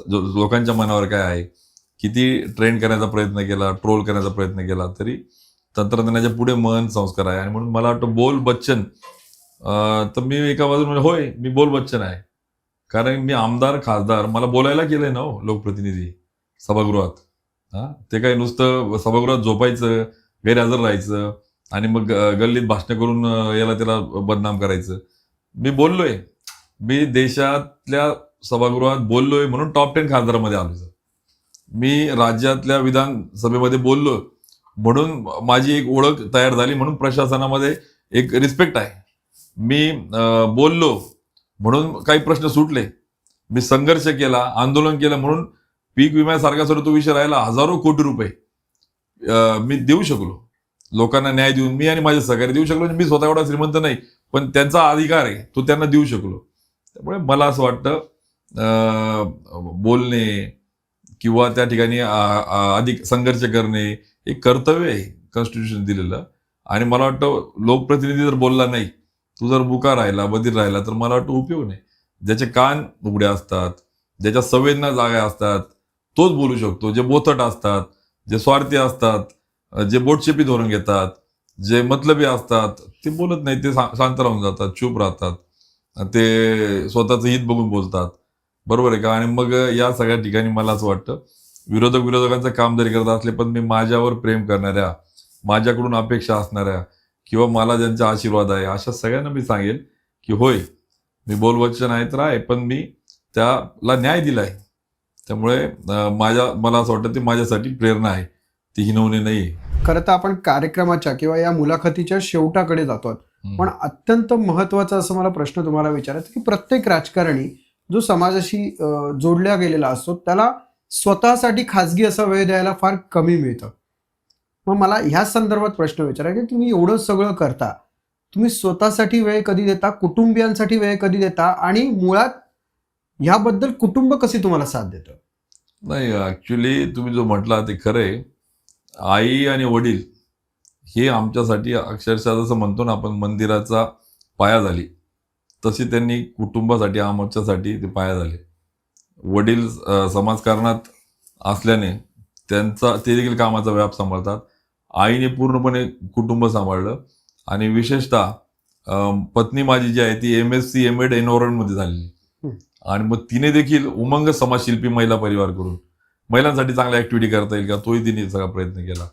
लोकांच्या मनावर काय आहे, किती ट्रेंड करण्याचा प्रयत्न केला, ट्रोल करण्याचा प्रयत्न केला तरी तंत्रज्ञानाच्या पुढे मन संस्कार आहे. आणि म्हणून मला वाटतं बोल बच्चन, तर मी एका बाजूने होय मी बोल बच्चन आहे, कारण मी आमदार खासदार मला बोलायला केलंय ना हो, लोकप्रतिनिधी सभागृहात. ते काही नुसतं सभागृहात झोपायचं, गैरहजर राहायचं आणि मग गल्लीत भाषण करून याला त्याला बदनाम करायचं. मी बोललोय, मी देशातल्या सभागृहात बोललोय म्हणून टॉप 10 खासदारामध्ये आलो सर. मी राज्यातल्या विधानसभेमध्ये बोललो म्हणून माझी एक ओळख तयार झाली, म्हणून प्रशासनामध्ये एक रिस्पेक्ट आहे. मी बोललो म्हणून काही प्रश्न सुटले, मी संघर्ष केला, आंदोलन केलं म्हणून पीक विम्यासारखा सर तो विषय राहिला, हजारो कोटी रुपये मी देऊ शकलो, लोकांना न्याय देऊन मी आणि माझे सहकारी देऊ शकलो. मी स्वतः एवढा श्रीमंत नाही, पण त्यांचा अधिकार आहे तो त्यांना देऊ शकलो. त्यामुळे मला असं वाटतं बोलणे किंवा त्या ठिकाणी अधिक संघर्ष करणे हे कर्तव्य आहे कॉन्स्टिट्यूशन दिलेलं. आणि मला वाटतं लोकप्रतिनिधी जर बोलला नाही, तू जर मुका राहिला, बधीर राहिला, तर मला वाटतं उपयोग नाही. ज्याचे कान उघडे असतात, ज्याच्या संवेदना जागा असतात, तोच बोलू शकतो. जे बोथट असतात, जे स्वार्थी असतात, जे बोटशेपी धोरण घेतात, जे मतलबी असतात, ते बोलत नाही, ते शांत राहून जातात, चूप राहतात, ते स्वतःचं हित बघून बोलतात. बरोबर आहे का? आणि मग या सगळ्या ठिकाणी मला असं वाटतं विरोधकांचं काम जरी करत असले, पण मी माझ्यावर प्रेम करणाऱ्या, माझ्याकडून अपेक्षा असणाऱ्या किंवा मला ज्यांचा आशीर्वाद आहे अशा सगळ्यांना मी सांगेल की होय मी बोलवचन आहे तर आहे, पण मी त्याला न्याय दिलाय. त्यामुळे मला असं वाटतं ती माझ्यासाठी प्रेरणा आहे, ती हिनवणी नाही. खरं तर आपण कार्यक्रमाच्या किंवा या मुलाखतीच्या शेवटाकडे जातो, पण अत्यंत महत्वाचा असं मला प्रश्न तुम्हाला विचारायचा की प्रत्येक राजकारणी जो समाजाशी जोडल्या गेलेला असतो त्याला स्वतःसाठी खाजगी असा वेळ द्यायला फार कमी मिळतं. मग मला ह्या संदर्भात प्रश्न विचारायचा की तुम्ही एवढं सगळं करता, तुम्ही स्वतःसाठी वेळ कधी देता, कुटुंबियांसाठी वेळ कधी देता, आणि मुळात ह्याबद्दल कुटुंब कशी तुम्हाला साथ देतं? नाही, ऍक्च्युली तुम्ही जो म्हटला ते खरंय. आई आणि वडील हे आमच्यासाठी अक्षरशः जसं म्हणतो ना आपण मंदिराचा पाया झाली, तशी त्यांनी कुटुंबासाठी आमच्यासाठी ते पाया झाले. वडील समाजकारणात असल्याने ते देखील कामाचा व्याप सांभाळतात. आईने पूर्णपणे कुटुंब सांभाळलं आणि विशेषतः पत्नी माझी जी आहे ती MSc M.Ed एन्व्हायरमेंटमध्ये झालेली, आणि मग तिने देखील उमंग समाजशिल्पी महिला परिवार करून महिलांसाठी चांगल्या ऍक्टिव्हिटी करता येईल का तोही तिने सगळा प्रयत्न केला.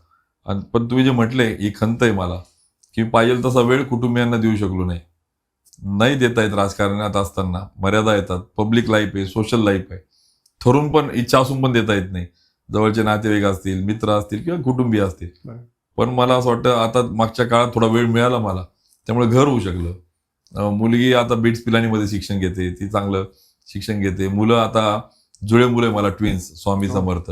आणि पण तुम्ही जे म्हटले ही खंत आहे मला की पाहिजे तसा वेळ कुटुंबियांना देऊ शकलो नाही देता येत. राजकारणात असताना मर्यादा येतात, पब्लिक लाईफ आहे, सोशल लाईफ आहे, ठरून पण इच्छा असून पण देता येत नाही. जवळचे नातेवाईक असतील, मित्र असतील किंवा कुटुंबीय असतील. पण मला असं वाटतं आता मागच्या काळात थोडा वेळ मिळाला मला, त्यामुळे घर होऊ शकलं. मुलगी आता बिट्स पिलानीमध्ये शिक्षण घेते, ती चांगलं शिक्षण घेते. मुलं आता जुळे मुलं मला twins Swami Samarth,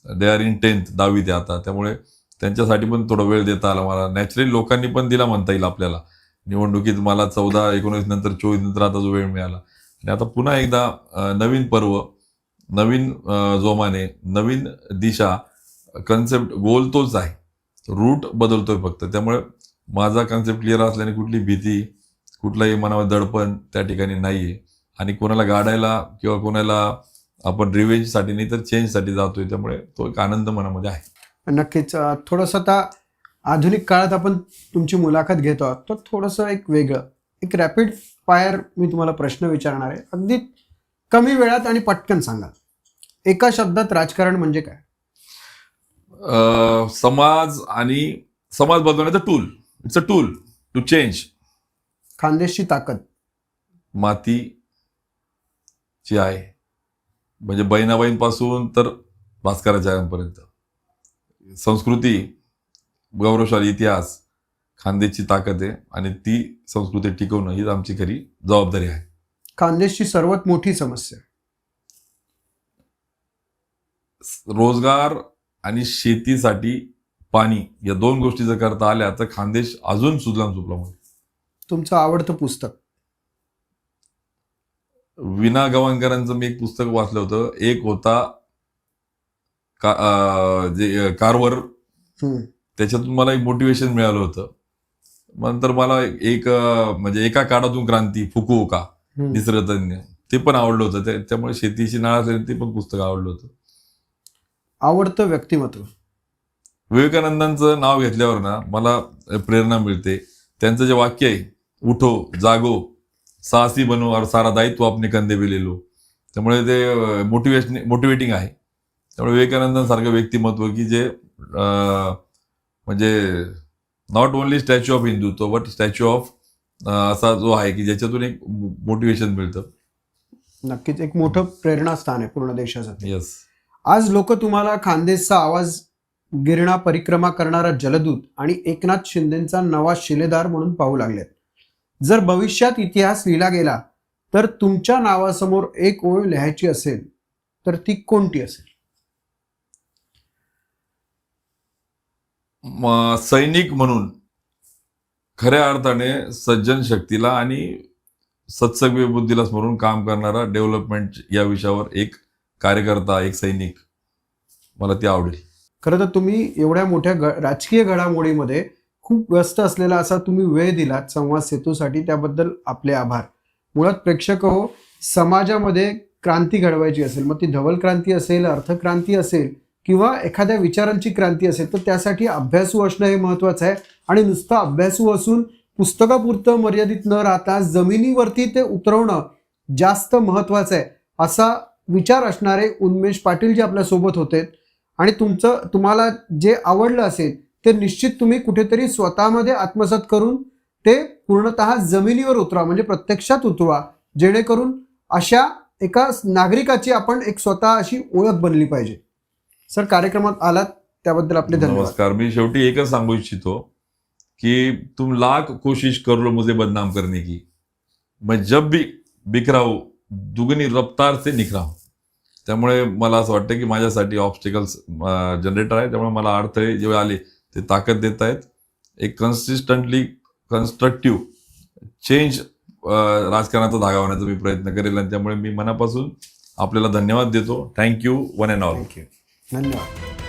they are in 10th 10वी आता, त्यामुळे त्यांच्यासाठी पण थोडा वेळ देता आला मला. नॅचरली लोकांनी पण दिला म्हणता येईल आपल्याला. निवडणुकीत मला 14-19 नंतर 24 नंतर आता जो वेळ मिळाला आणि आता पुन्हा एकदा नवीन पर्व, नवीन जोमाने, नवीन दिशा, कन्सेप्ट, गोल तोच आहे, रूट बदलतोय फक्त. त्यामुळे माझा कन्सेप्ट क्लिअर असल्याने कुठली भीती, कुठलाही मनावर दडपण त्या ठिकाणी नाहीये आणि कोणाला गाडायला किंवा कोणाला आपण रिव्हेंजसाठी नाही तर चेंजसाठी जातोय, त्यामुळे तो एक आनंद मनामध्ये आहे. नक्कीच. थोडंसं आता आधुनिक काळात आपण तुमची मुलाखत घेतो आहोत, तर थोडंसं एक वेगळं, एक रॅपिड फायर मी तुम्हाला प्रश्न विचारणार आहे. अगदी कमी वेळात आणि पटकन सांगा. एका शब्दात राजकारण म्हणजे काय? समाज बदलवण्याचं tool. It's a tool to change. खानदेशची ताकद? मातीची आहे, म्हणजे बहिणाबाईंपासून तर भास्कराचार्यांपर्यंत. संस्कृती, गौरवशाली इतिहास, खानदेशची ताकद आहे आणि ती संस्कृती टिकवणं हीच आमची खरी जबाबदारी आहे. खानदेशची सर्वात मोठी समस्या? रोजगार आणि शेतीसाठी पाणी, या दोन गोष्टी जर करता आल्या तर खानदेश अजून सुजलाम सुफलाम होईल. तुमचं आवडतं पुस्तक? विना गवाणकरांचं मी एक पुस्तक वाचलं होतं. एक होता जे कारवर, त्याच्यातून मला एक मोटिवेशन मिळालं होतं. नंतर मला एक म्हणजे एका काळातून क्रांती, फुकुओका, निसर्गतज्ञ, ते पण आवडलं होतं. त्यामुळे शेतीची नाळ असेल ते पण पुस्तक आवडलं होतं. आवडतं व्यक्तिमत्व? विवेकानंदांचं नाव घेतल्यावर ना मला प्रेरणा मिळते. त्यांचं जे वाक्य आहे, उठो जागो साहसी बनो और सारा दायित्व अपने कंधे पे ले लो, त्यामुळे ते मोटिवेटिंग आहे. त्यामुळे विवेकानंदांसारखं व्यक्तिमत्व की जे म्हणजे not only statue of Hindutva but statue of असा जो आहे की ज्याच्यातून एक मोटिवेशन मिळतं. नक्कीच एक मोठं प्रेरणास्थान आहे पूर्ण देशासाठी. येस. आज लोक तुम्हाला खानदेशचा आवाज, गिरणा परिक्रमा करणारा जलदूत आणि एकनाथ शिंदेचा नवा शिलेदार म्हणून पाहू लागलेत. जर भविष्यात इतिहास लिहिला गेला तर तुमच्या नावासमोर एक ओळ लिहायची असेल तर ती कोणती असेल? सैनिक म्हणून खऱ्या अर्थाने सज्जन शक्तीला आणि सत्संग बुद्धीला स्मरून काम करणारा, डेव्हलपमेंट या विषयावर एक कार्यकर्ता, एक सैनिक, मला ती आवडेल. खरं तर तुम्ही एवढ्या मोठ्या राजकीय घडामोडीमध्ये खूप व्यस्त असलेला असा तुम्ही वेळ दिलात संवाद सेतूसाठी, त्याबद्दल आपले आभार. मुळात प्रेक्षक हो, समाजामध्ये क्रांती घडवायची असेल, मग ती धवल क्रांती असेल, अर्थक्रांती असेल किंवा एखाद्या विचारांची क्रांती असेल, तर त्यासाठी अभ्यासू असणं हे महत्त्वाचं आहे. आणि नुसतं अभ्यासू असून पुस्तकापुरतं मर्यादित न राहता जमिनीवरती ते उतरवणं जास्त महत्त्वाचं आहे, असा विचार असणारे उन्मेष पाटील जे आपल्यासोबत होते. आणि तुम्हाला जे आवडलं असेल ते निश्चित तुम्ही कुठेतरी स्वतःमध्ये आत्मसात करून ते पूर्णतः जमिनीवर उतरवा, म्हणजे प्रत्यक्षात उतरवा, जेणेकरून अशा एका नागरिकाची आपण एक स्वतः अशी ओळख बनली पाहिजे. सर, कार्यक्रमात आलात त्याबद्दल आपले धन्यवाद. नमस्कार. मी शेवटी एकच सांगू इच्छितो की तुम लाख कोशिश कर लो मुझे बदनाम करने की, मैं जब भी बिखराऊ दुगनी रफ्तार से निखराऊ. त्यामुळे मला असं वाटतं की माझ्यासाठी ऑब्स्टिकल्स जनरेटर आहे, त्यामुळे मला अडथळे जेव्हा आले ते ताकद देत आहेत. एक कन्सिस्टंटली कन्स्ट्रक्टिव्ह चेंज राजकारणाचा धागा होण्याचा मी प्रयत्न करेल आणि त्यामुळे मी मनापासून आपल्याला धन्यवाद देतो. Thank you one and all. धन्यवाद.